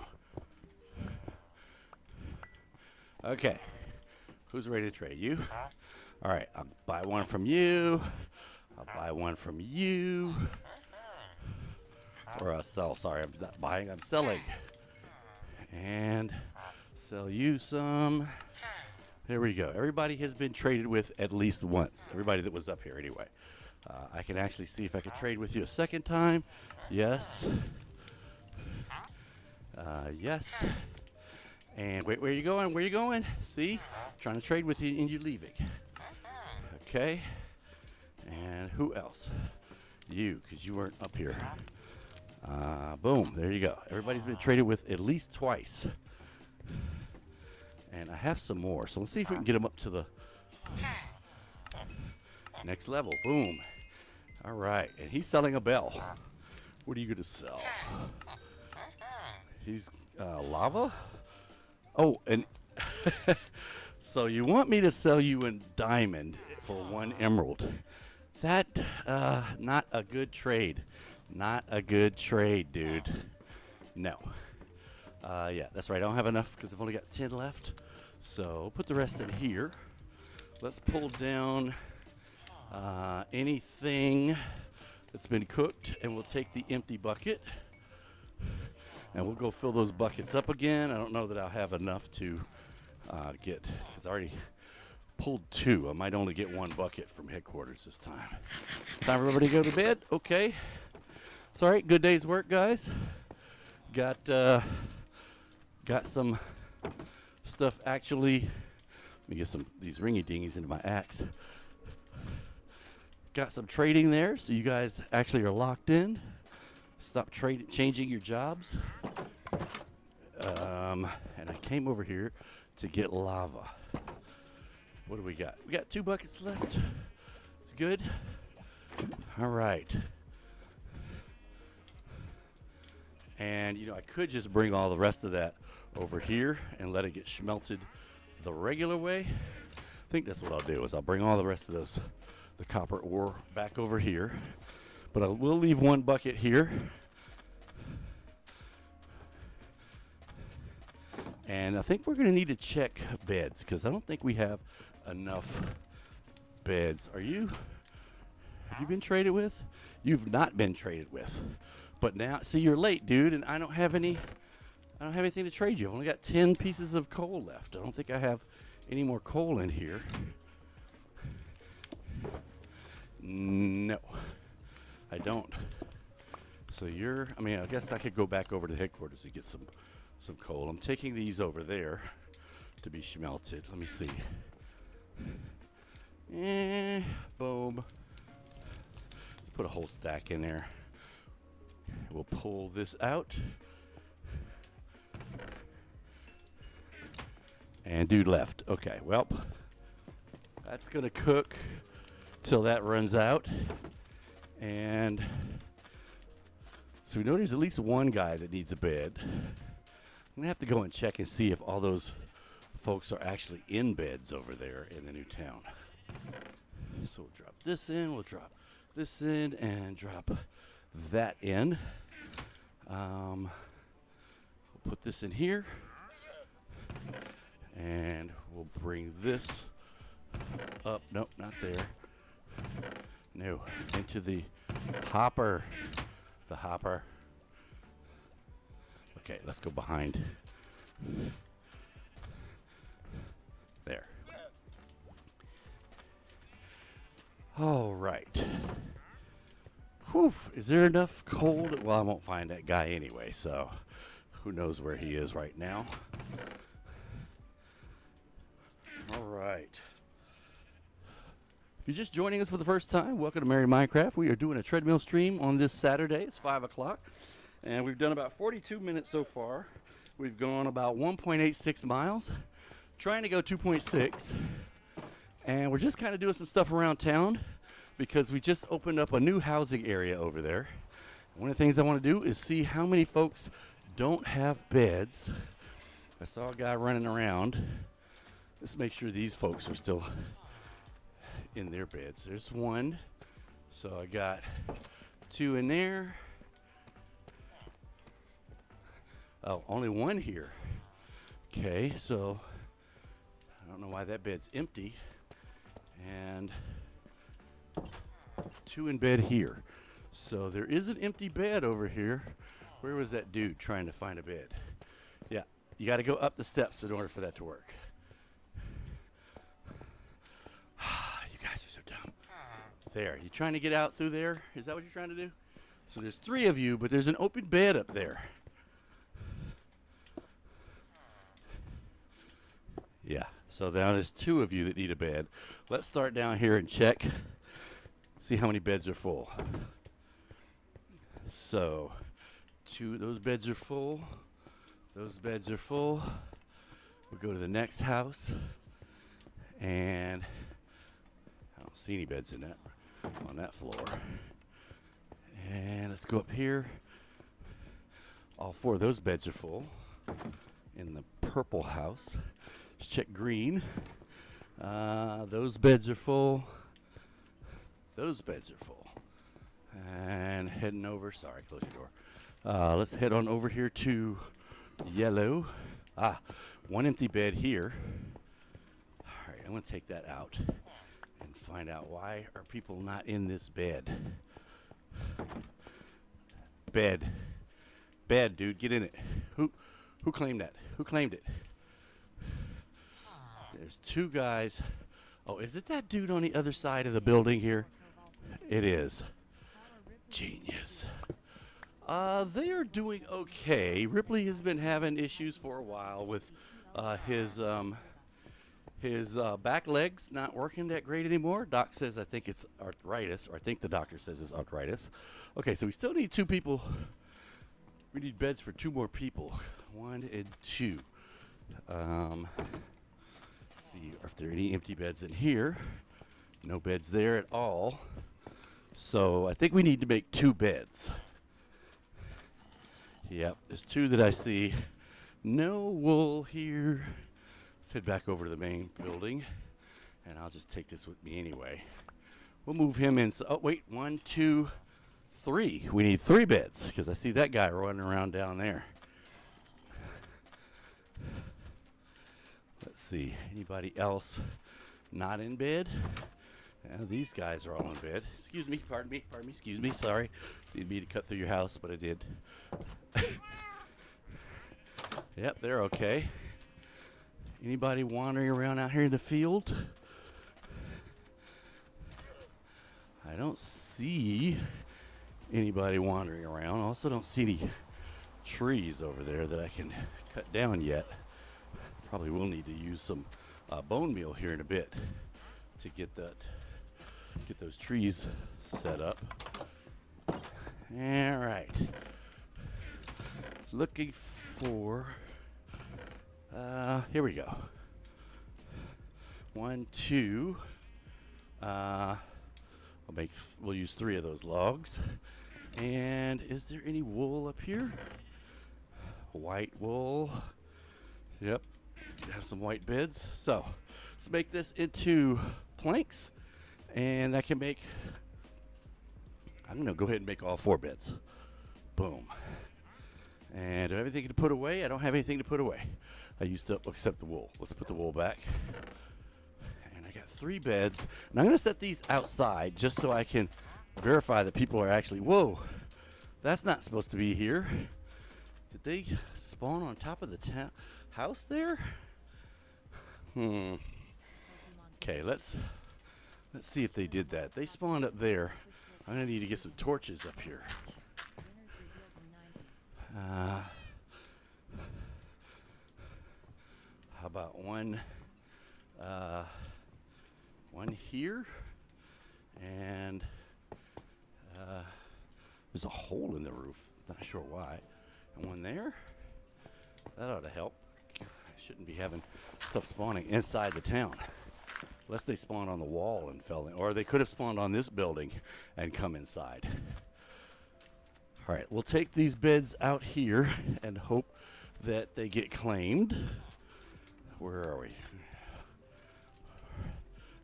Okay, who's ready to trade? You? All right, I'll buy 1 from you. I'll buy 1 from you. Or I'll sell, sorry, I'm not buying, I'm selling. And sell you some. There we go. Everybody has been traded with at least once. Everybody that was up here anyway. I can actually see if I can trade with you a second time. Yes. Yes. And wait, where are you going? Where are you going? See? Trying to trade with you and you're leaving. Okay. And who else? You, because you weren't up here. Boom, there you go. Everybody's been traded with at least twice. And I have some more, so let's see if we can get them up to the next level. Boom. All right, and he's selling a bell. What are you going to sell? He's lava? Oh, and so you want me to sell you a diamond for 1 emerald. That, not a good trade. Not a good trade, dude. No. Yeah, that's right. I don't have enough because I've only got 10 left. So put the rest in here. Let's pull down anything that's been cooked, and we'll take the empty bucket. And we'll go fill those buckets up again. I don't know that I'll have enough to get, because I already pulled 2. I might only get 1 bucket from headquarters this time. Time for everybody to go to bed. Okay. It's all right. Good day's work, guys. Got some stuff actually. Let me get some these ringy dingies into my axe. Got some trading there, so you guys actually are locked in. Stop changing your jobs. And I came over here to get lava. What do we got? We got 2 buckets left. It's good. All right. And, you know, I could just bring all the rest of that over here and let it get smelted the regular way. I think that's what I'll do, is I'll bring all the rest of the copper ore back over here. But I will leave 1 bucket here. And I think we're going to need to check beds, because I don't think we have enough beds. Have you been traded with? You've not been traded with. But now, see, you're late, dude, and I don't have anything to trade you. I've only got 10 pieces of coal left. I don't think I have any more coal in here. No, I don't. So I guess I could go back over to headquarters and get some coal. I'm taking these over there to be smelted. Let me see. Boom. Let's put a whole stack in there. We'll pull this out. And dude left. Okay, well, that's gonna cook till that runs out. And so we know there's at least 1 guy that needs a bed. I'm gonna have to go and check and see if all those folks are actually in beds over there in the new town. So we'll drop this in, we'll drop this in, and drop that in. We'll put this in here, and we'll bring this up. Nope, not there. No, into the hopper. The hopper. Okay, let's go behind. There. All right. Whew, is there enough coal? Well, I won't find that guy anyway, so who knows where he is right now. All right. If you're just joining us for the first time, welcome to Merry Minecraft. We are doing a treadmill stream on this Saturday. It's 5 o'clock, and we've done about 42 minutes so far. We've gone about 1.86 miles, trying to go 2.6, and we're just kind of doing some stuff around town because we just opened up a new housing area over there. One of the things I want to do is see how many folks don't have beds. I saw a guy running around. Let's make sure these folks are still in their beds. There's 1. So I got 2 in there. Oh, only 1 here. Okay, so I don't know why that bed's empty. And 2 in bed here. So there is an empty bed over here. Where was that dude trying to find a bed? Yeah, you got to go up the steps in order for that to work. You guys are so dumb. There, you trying to get out through there? Is that what you're trying to do? So there's 3 of you, but there's an open bed up there. Yeah, so now there's 2 of you that need a bed. Let's start down here and check, see how many beds are full. So Those beds are full. Those beds are full. We'll go to the next house, and I don't see any beds on that floor. And let's go up here. All 4 of those beds are full in the purple house. Let's check green. Those beds are full. Those beds are full. And heading over. Sorry, close your door. Let's head on over here to yellow. 1 empty bed here. All right, I'm going to take that out and find out why are people not in this bed. Bed, dude, get in it. Who claimed that? Who claimed it? There's 2 guys. Oh, is it that dude on the other side of the building here? It is. Genius. They are doing okay. Ripley has been having issues for a while with his back legs not working that great anymore. Doc says I think it's arthritis, or I think the doctor says it's arthritis. Okay, so we still need 2 people. We need beds for 2 more people. 1 and 2. See if there are any empty beds in here. No beds there at all. So I think we need to make 2 beds. Yep, there's 2 that I see. No wool here. Let's head back over to the main building, and I'll just take this with me anyway. We'll move him in. Oh, wait, 1, 2, 3. We need 3 beds because I see that guy running around down there. Let's see, anybody else not in bed? These guys are all in bed. Excuse me, pardon me, excuse me, sorry. Didn't mean to cut through your house, but I did. Yep, they're okay. Anybody wandering around out here in the field? I don't see anybody wandering around. I also don't see any trees over there that I can cut down yet. Probably will need to use some bone meal here in a bit to get those trees set up. All right. Looking for, here we go. 1, 2. We'll use 3 of those logs. And is there any wool up here? White wool. Yep. Have some white beds. So let's make this into planks, and that can make, I'm going to go ahead and make all 4 beds. Boom. And do I have anything to put away? I don't have anything to put away. I used up except the wool. Let's put the wool back. And I got 3 beds. And I'm going to set these outside just so I can verify that people are actually, whoa, that's not supposed to be here. Did they spawn on top of the house there? Okay, let's see if they did that. They spawned up there. I'm gonna need to get some torches up here. How about one here, and there's a hole in the roof. Not sure why. And one there. That ought to help. Shouldn't be having stuff spawning inside the town. Unless they spawned on the wall and fell in. Or they could have spawned on this building and come inside. All right, we'll take these beds out here and hope that they get claimed. Where are we?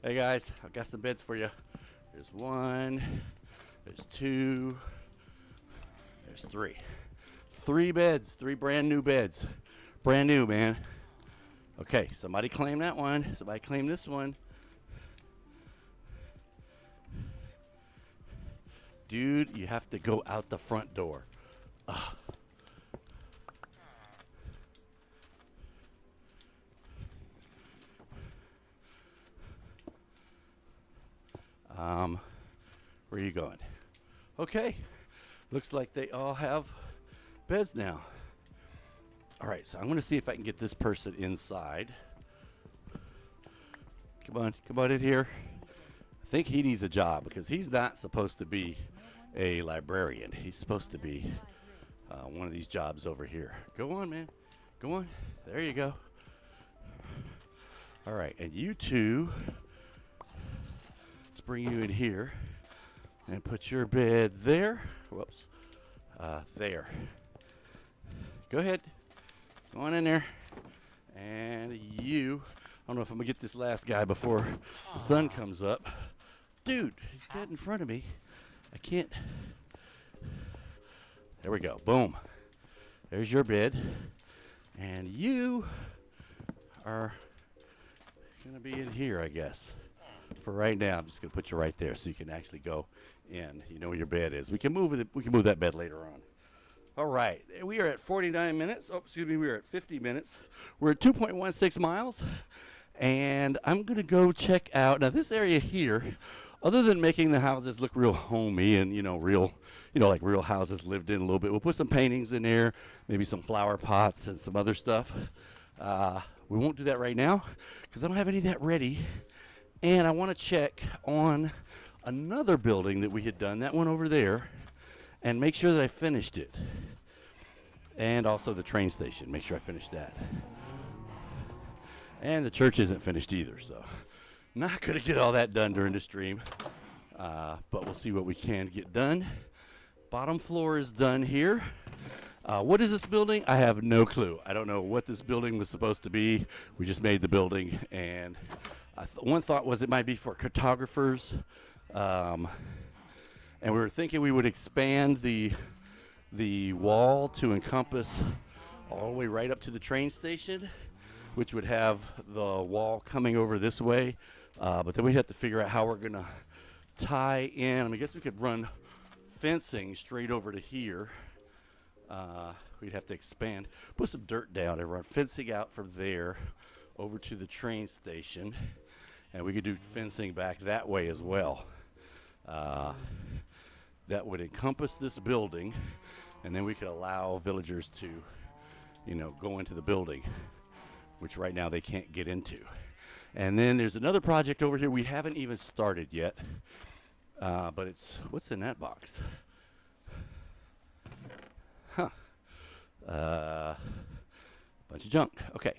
Hey guys, I've got some beds for you. There's 1, there's 2, there's 3. 3 beds, 3 brand new beds. Brand new, man. Okay, somebody claim that one. Somebody claim this one. Dude, you have to go out the front door. Ugh. Where are you going? Okay, looks like they all have beds now. All right, so I'm going to see if I can get this person inside. Come on in here. I think he needs a job because he's not supposed to be a librarian. He's supposed to be one of these jobs over here. Go on, man. Go on. There you go. All right, and you two, let's bring you in here and put your bed there. Whoops. There. Go ahead. Go on in there. And you, I don't know if I'm going to get this last guy before the sun comes up. Dude, he's dead in front of me. I can't. There we go. Boom. There's your bed. And you are going to be in here, I guess. For right now, I'm just going to put you right there so you can actually go in. You know where your bed is. We can move that bed later on. All right. We are at 49 minutes. Oh, excuse me. We are at 50 minutes. We're at 2.16 miles. And I'm going to go check out. Now, this area here, other than making the houses look real homey and, like real houses lived in a little bit, we'll put some paintings in there, maybe some flower pots and some other stuff. We won't do that right now because I don't have any of that ready. And I want to check on another building that we had done, that one over there, and make sure that I finished it. And also the train station, make sure I finished that. And the church isn't finished either, so not going to get all that done during the stream. But we'll see what we can get done. Bottom floor is done here. What is this building? I have no clue. I don't know what this building was supposed to be. We just made the building, and one thought was it might be for cartographers. And we were thinking we would expand the wall to encompass all the way right up to the train station, which would have the wall coming over this way. But then we'd have to figure out how we're going to tie in. I guess we could run fencing straight over to here. We'd have to expand, put some dirt down and run fencing out from there over to the train station. And we could do fencing back that way as well. That would encompass this building, and then we could allow villagers to, go into the building, which right now they can't get into. And then there's another project over here we haven't even started yet, but what's in that box? Bunch of junk. Okay.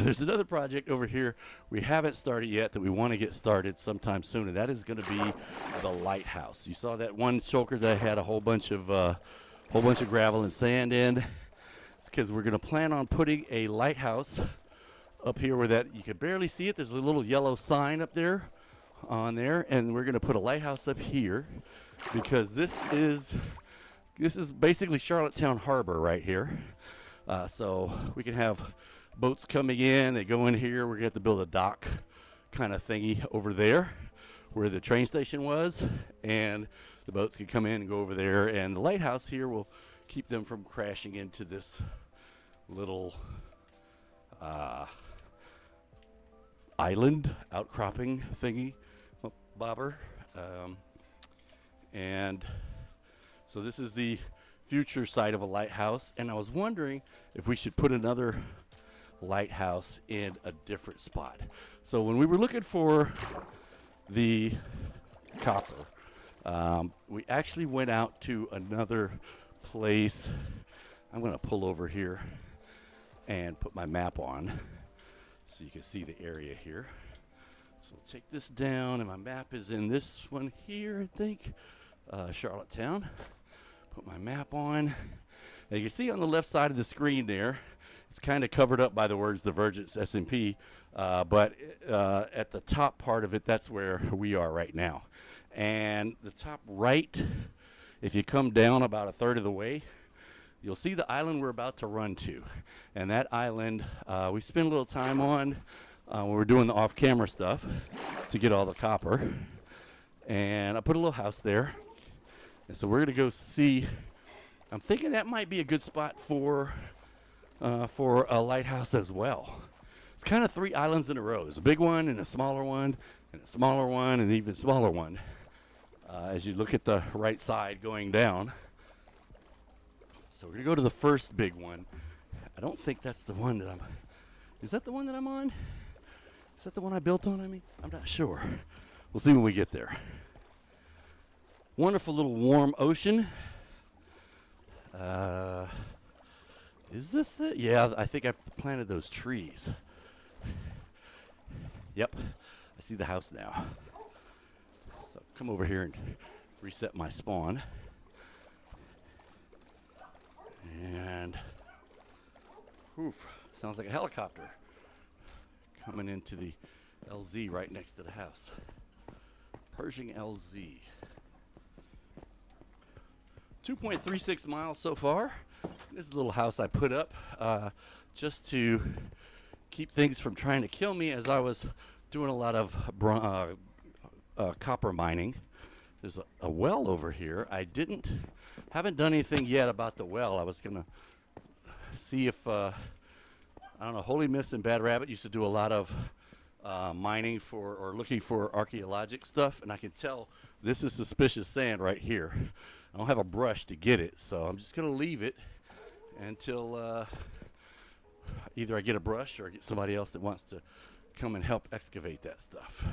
There's another project over here we haven't started yet that we want to get started sometime soon, and that is going to be the lighthouse. You saw that one shulker that had a whole bunch of gravel and sand in. It's because we're going to plan on putting a lighthouse up here where that you can barely see it. There's a little yellow sign up there on there, and we're going to put a lighthouse up here because this is basically Charlottetown Harbor right here. So we can have boats coming in, they go in here. We're going to have to build a dock kind of thingy over there where the train station was, and the boats can come in and go over there, and the lighthouse here will keep them from crashing into this little island outcropping thingy bobber. And so this is the future site of a lighthouse, and I was wondering if we should put another lighthouse in a different spot. So when we were looking for the copper, we actually went out to another place. I'm going to pull over here and put my map on so you can see the area here. So we'll take this down, and my map is in this one here, I think, Charlottetown. Put my map on. Now you can see on the left side of the screen there, it's kind of covered up by the words Divergence SMP, but at the top part of it, that's where we are right now. And the top right, if you come down about a third of the way, you'll see the island we're about to run to. And that island, we spent a little time on when we're doing the off-camera stuff to get all the copper. And I put a little house there. And so we're going to go see. I'm thinking that might be a good spot for a lighthouse as well. It's kind of 3 islands in a row. There's a big one and a smaller one and a smaller one and an even smaller one. As you look at the right side going down. So we're going to go to the first big one. I don't think that's the one that I'm... Is that the one that I'm on? Is that the one I built on, I'm not sure. We'll see when we get there. Wonderful little warm ocean. Uh, is this it? Yeah, I think I planted those trees. Yep, I see the house now. So come over here and reset my spawn. And, oof, sounds like a helicopter coming into the LZ right next to the house. Pershing LZ. 2.36 miles so far. This is a little house I put up just to keep things from trying to kill me as I was doing a lot of copper mining. There's a well over here. Haven't done anything yet about the well. I was gonna see if I don't know. Holy Mist and Bad Rabbit used to do a lot of mining for or looking for archaeologic stuff, and I can tell this is suspicious sand right here. I don't have a brush to get it, so I'm just gonna leave it until either I get a brush or get somebody else that wants to come and help excavate that stuff.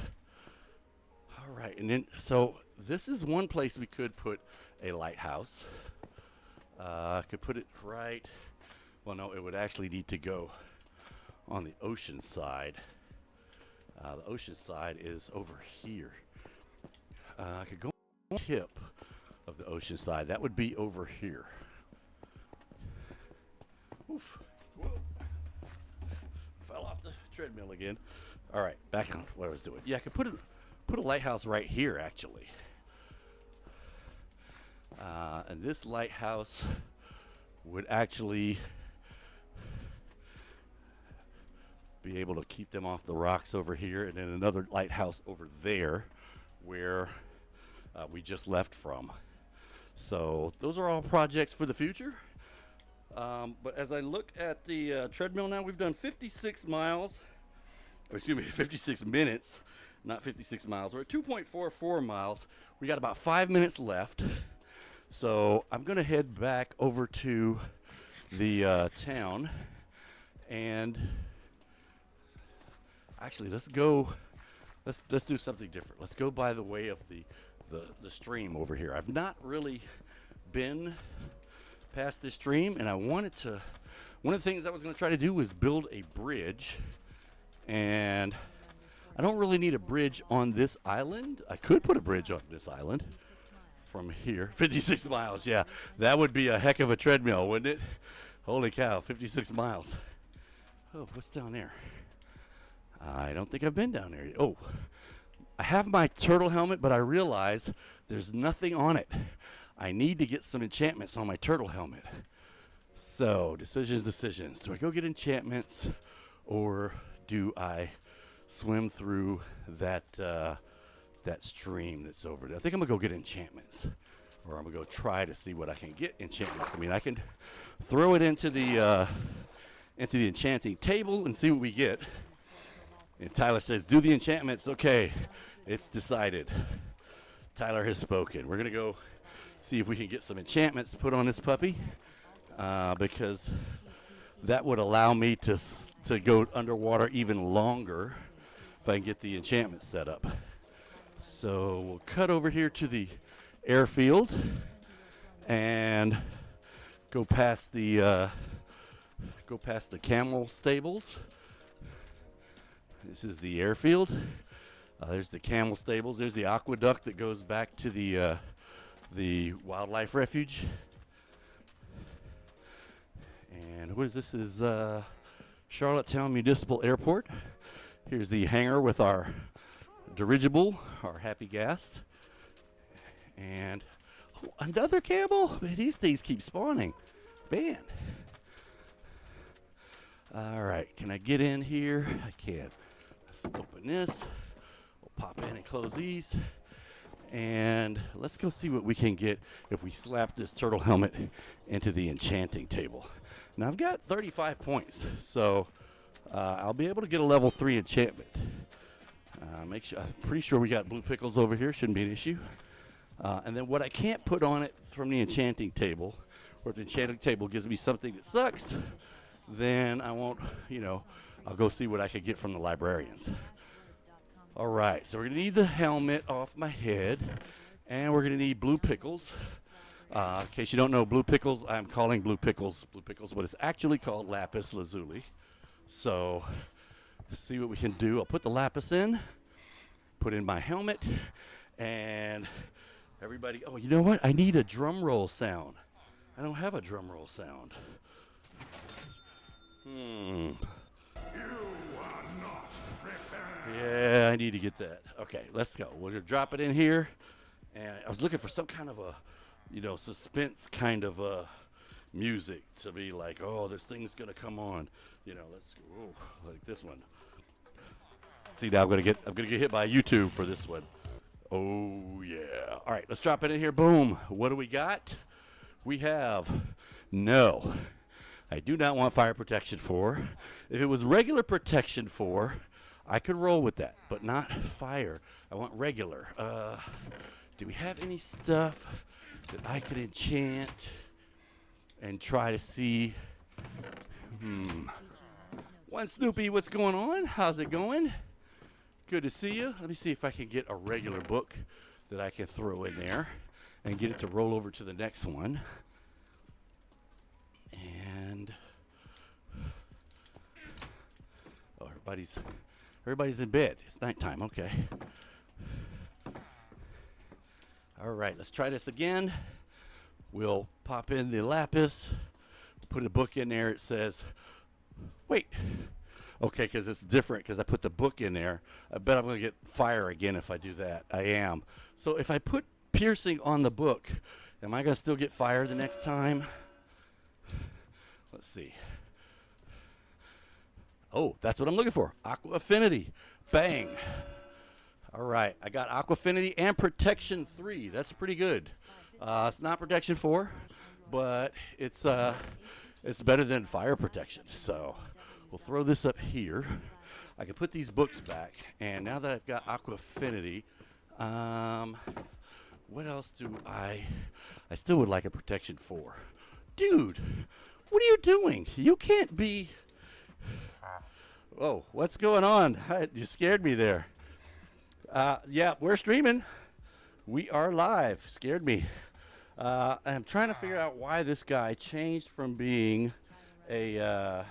All right, and then so this is one place we could put a lighthouse. Could put it right. Well, no, it would actually need to go on the ocean side. The ocean side is over here. I could go on the tip of the ocean side. That would be over here. Oof. Whoa. Fell off the treadmill again. All right, back on what I was doing. Yeah, I could put a lighthouse right here, actually. And this lighthouse would actually be able to keep them off the rocks over here, and then another lighthouse over there where we just left from. So those are all projects for the future. But as I look at the treadmill now, we've done 56 miles. Excuse me, 56 minutes, not 56 miles. We're at 2.44 miles. We got about 5 minutes left. So I'm going to head back over to the town, and actually let's do something different. Let's go by the way of the stream over here. I've not really been past this stream, and one of the things I was going to try to do was build a bridge, and I don't really need a bridge on this island. I could put a bridge on this island from here. 56 miles, yeah. That would be a heck of a treadmill, wouldn't it? Holy cow, 56 miles. Oh, what's down there? I don't think I've been down there yet. Oh, I have my turtle helmet, but I realize there's nothing on it. I need to get some enchantments on my turtle helmet. So, decisions. Do I go get enchantments, or do I swim through that stream that's over there? I think I'm gonna go get enchantments, or I'm gonna go try to see what I can get enchantments. I mean, I can throw it into the enchanting table and see what we get. And Tyler says, "Do the enchantments." Okay, it's decided. Tyler has spoken. We're gonna go see if we can get some enchantments put on this puppy, because that would allow me to go underwater even longer if I can get the enchantment set up. So we'll cut over here to the airfield and go past the camel stables. This is the airfield. There's the camel stables. There's the aqueduct that goes back to the wildlife refuge. And what is this? Is Charlottetown Municipal Airport. Here's the hangar with our dirigible, our happy gas. And another camel? Man, these things keep spawning. Man. All right, can I get in here? I can. Let's open this. We'll pop in and close these. And let's go see what we can get if we slap this turtle helmet into the enchanting table. Now I've got 35 points, so I'll be able to get a level 3 enchantment. I'm pretty sure we got blue pickles over here, shouldn't be an issue. And then what I can't put on it from the enchanting table, or if the enchanting table gives me something that sucks, then I won't, I'll go see what I can get from the librarians. All right, so we're going to need the helmet off my head, and we're going to need blue pickles. In case you don't know, blue pickles, I'm calling blue pickles, but it's actually called lapis lazuli. So, let's see what we can do. I'll put the lapis in, put in my helmet, and everybody, oh, you know what? I need a drum roll sound. I don't have a drum roll sound. Yeah, I need to get that. Okay, let's go. We're gonna drop it in here. And I was looking for some kind of a, suspense kind of music to be like, oh, this thing's gonna come on. Let's go like this one. See, now I'm gonna get hit by YouTube for this one. Oh yeah. All right, let's drop it in here. Boom. What do we got? We have no. I do not want fire protection 4. If it was regular protection 4, I could roll with that, but not fire. I want regular. Do we have any stuff that I could enchant and try to see? One Snoopy, what's going on? How's it going? Good to see you. Let me see if I can get a regular book that I can throw in there and get it to roll over to the next one. And oh, everybody's in bed. It's nighttime. Okay. All right, let's try this again. We'll pop in the lapis, put a book in there. It says, wait. Okay, because it's different because I put the book in there. I bet I'm going to get fire again if I do that. I am. So if I put piercing on the book, am I going to still get fire the next time? Let's see. Oh, that's what I'm looking for. Aqua Affinity. Bang. All right. I got Aqua Affinity and Protection 3. That's pretty good. It's not Protection 4, but it's better than Fire Protection. So we'll throw this up here. I can put these books back. And now that I've got Aqua Affinity, what else do I still would like a Protection 4. Dude. What are you doing? You can't be. Oh, what's going on? You scared me there. Yeah, we're streaming. We are live. Scared me. I'm trying to figure out why this guy changed from being a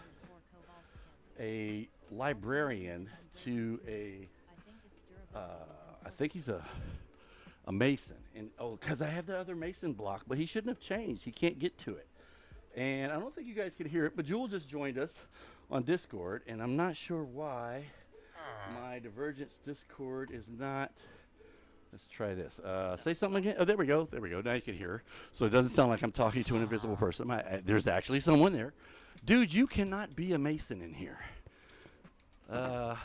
librarian to I think he's a mason. And because I have the other mason block, but he shouldn't have changed. He can't get to it. And I don't think you guys can hear it, but Jewel just joined us on Discord, and I'm not sure why my Divergence Discord is not. Let's try this. Say something again. Oh, there we go. There we go. Now you can hear her. So it doesn't sound like I'm talking to an invisible person. There's actually someone there. Dude, you cannot be a mason in here. I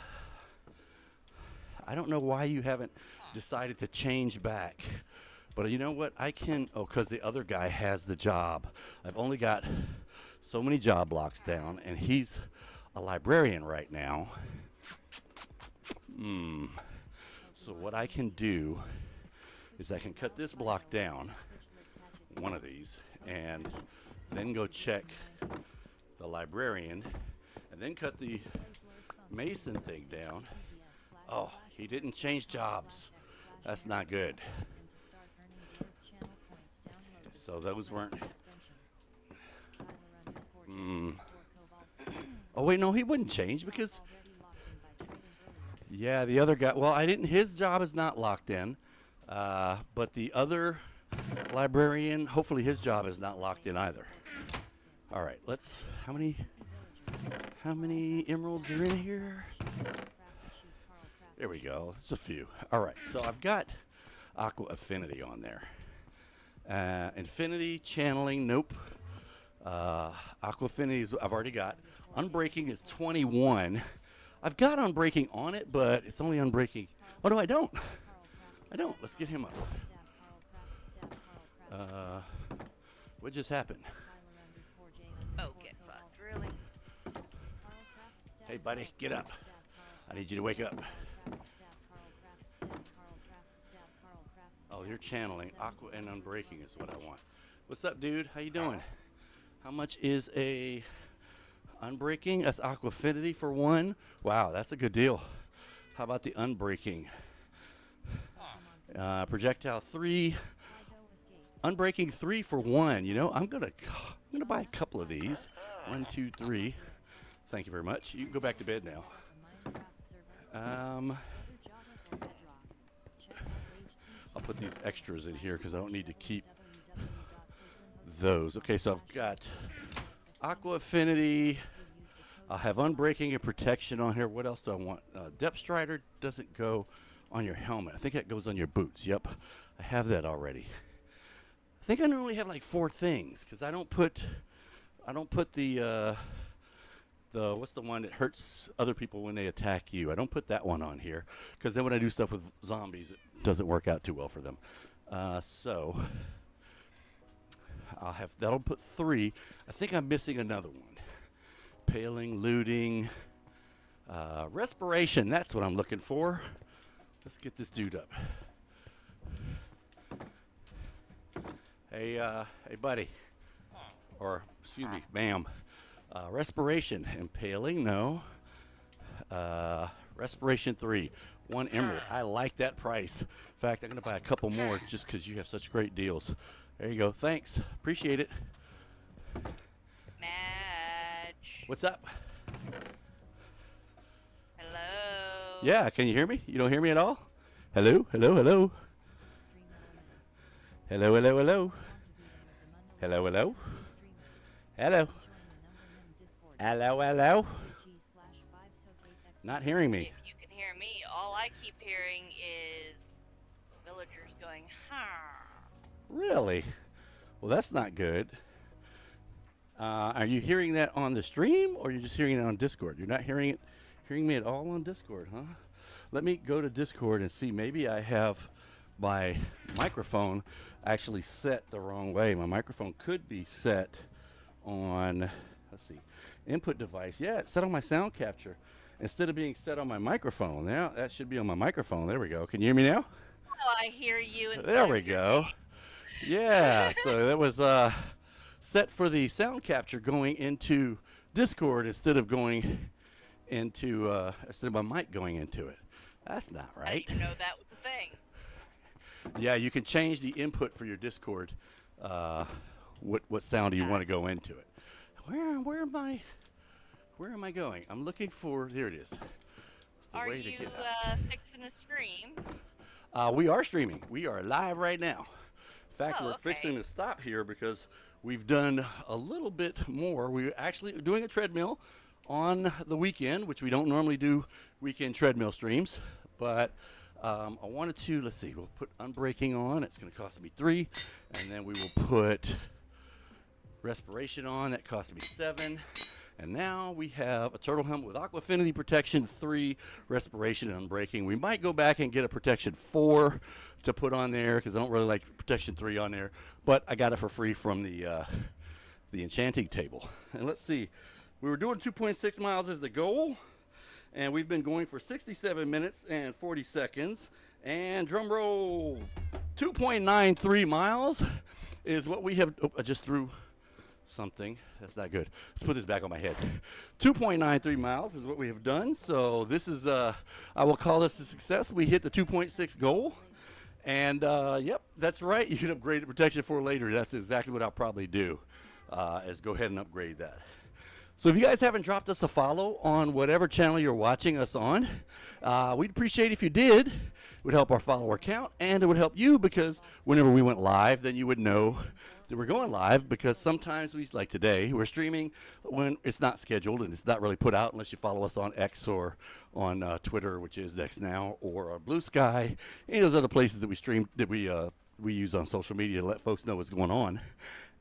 don't know why you haven't decided to change back. But you know what? I can, because the other guy has the job. I've only got so many job blocks down, and he's a librarian right now. So what I can do is I can cut this block down, one of these, and then go check the librarian, and then cut the mason thing down. Oh, he didn't change jobs. That's not good. So those weren't. Oh wait, no, he wouldn't change because. Yeah, the other guy. Well, I didn't. His job is not locked in, but the other librarian. Hopefully, his job is not locked in either. All right, let's. How many emeralds are in here? There we go. It's a few. All right, so I've got Aqua Affinity on there. Infinity, channeling, nope. Aqua Affinity is I've already got. Unbreaking is 21. I've got Unbreaking on it, but it's only Unbreaking. Oh, no, I don't. I don't. Let's get him up. What just happened? Oh, get fucked, really? Hey, buddy, get up. I need you to wake up. Oh, you're channeling. Aqua and Unbreaking is what I want. What's up, dude? How you doing? How much is a Unbreaking? That's Aqua Affinity for 1. Wow, that's a good deal. How about the Unbreaking? Projectile 3. unbreaking 3 for 1. You know, I'm gonna buy a couple of these. 1, 2, 3. Thank you very much. You can go back to bed now. I'll put these extras in here because I don't need to keep those. Okay, so I've got Aqua Affinity. I'll have Unbreaking and Protection on here. What else do I want? Depth Strider doesn't go on your helmet. I think that goes on your boots. Yep, I have that already. I think I normally have like 4 things because I don't put the what's the one that hurts other people when they attack you? I don't put that one on here because then when I do stuff with zombies, it doesn't work out too well for them. So that'll put 3. I think I'm missing another one. Paling, looting, respiration. That's what I'm looking for. Let's get this dude up. Hey, buddy. Or excuse me, ma'am. Respiration, impaling, no. Respiration 3, 1 emerald. I like that price. In fact, I'm gonna buy a couple more just because you have such great deals. There you go. Thanks. Appreciate it. Madge. What's up? Hello. Yeah, can you hear me? You don't hear me at all? Hello, hello, hello. Hello, hello, hello. Hello, hello. Hello. Hello, hello. Not hearing me. If you can hear me, all I keep hearing is villagers going, ha. Really? Well, that's not good. Are you hearing that on the stream, or are you just hearing it on Discord? You're not hearing me at all on Discord, huh? Let me go to Discord and see. Maybe I have my microphone actually set the wrong way. My microphone could be set on, let's see, input device. Yeah, it's set on my sound capture instead of being set on my microphone. Now that should be on my microphone. There we go. Can you hear me now? Oh, I hear you. There we go. Yeah, so that was set for the sound capture going into Discord instead of going into instead of my mic going into it. That's not right. I didn't know that was a thing. Yeah, you can change the input for your Discord. What sound do you want to go into it? Where am I going? I'm looking for. Here it is. Are you fixing a stream? We are streaming. We are live right now. In fact, we're okay. fixing to stop here because we've done a little bit more. We're actually doing a treadmill on the weekend, which we don't normally do weekend treadmill streams. But I wanted to, let's see, we'll put Unbreaking on. It's going to cost me 3. And then we will put Respiration on. That cost me 7. And now we have a turtle helmet with Aqua Affinity Protection 3, Respiration, and Unbreaking. We might go back and get a Protection 4 to put on there because I don't really like Protection 3 on there. But I got it for free from the enchanting table. And let's see. We were doing 2.6 miles as the goal. And we've been going for 67 minutes and 40 seconds. And drum roll, 2.93 miles is what we have. Oh, I just threw something. That's not good. Let's put this back on my head. 2.93 miles is what we have done. So this is, I will call this a success. We hit the 2.6 goal. And, yep, that's right. You can upgrade to Protection 4 later. That's exactly what I'll probably do, is go ahead and upgrade that. So if you guys haven't dropped us a follow on whatever channel you're watching us on, we'd appreciate if you did. It would help our follower count, and it would help you because whenever we went live, then you would know that we're going live, because sometimes like today, we're streaming when it's not scheduled and it's not really put out unless you follow us on X or on Twitter, which is X now, or Blue Sky, any of those other places that we stream, that we use on social media to let folks know what's going on.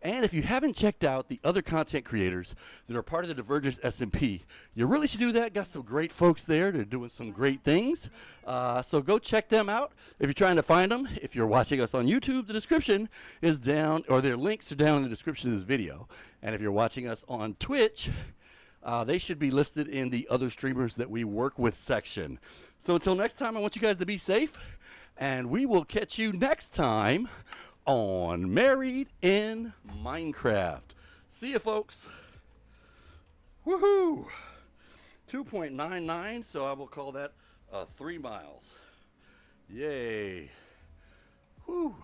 And if you haven't checked out the other content creators that are part of the Divergence SMP, you really should do that. Got some great folks there. They're doing some great things. So go check them out if you're trying to find them. If you're watching us on YouTube, the description is down, or their links are down in the description of this video. And if you're watching us on Twitch, they should be listed in the other streamers that we work with section. So until next time, I want you guys to be safe, and we will catch you next time on Married in Minecraft. See you, folks. Woohoo! 2.99, so I will call that 3 miles. Yay. Whew.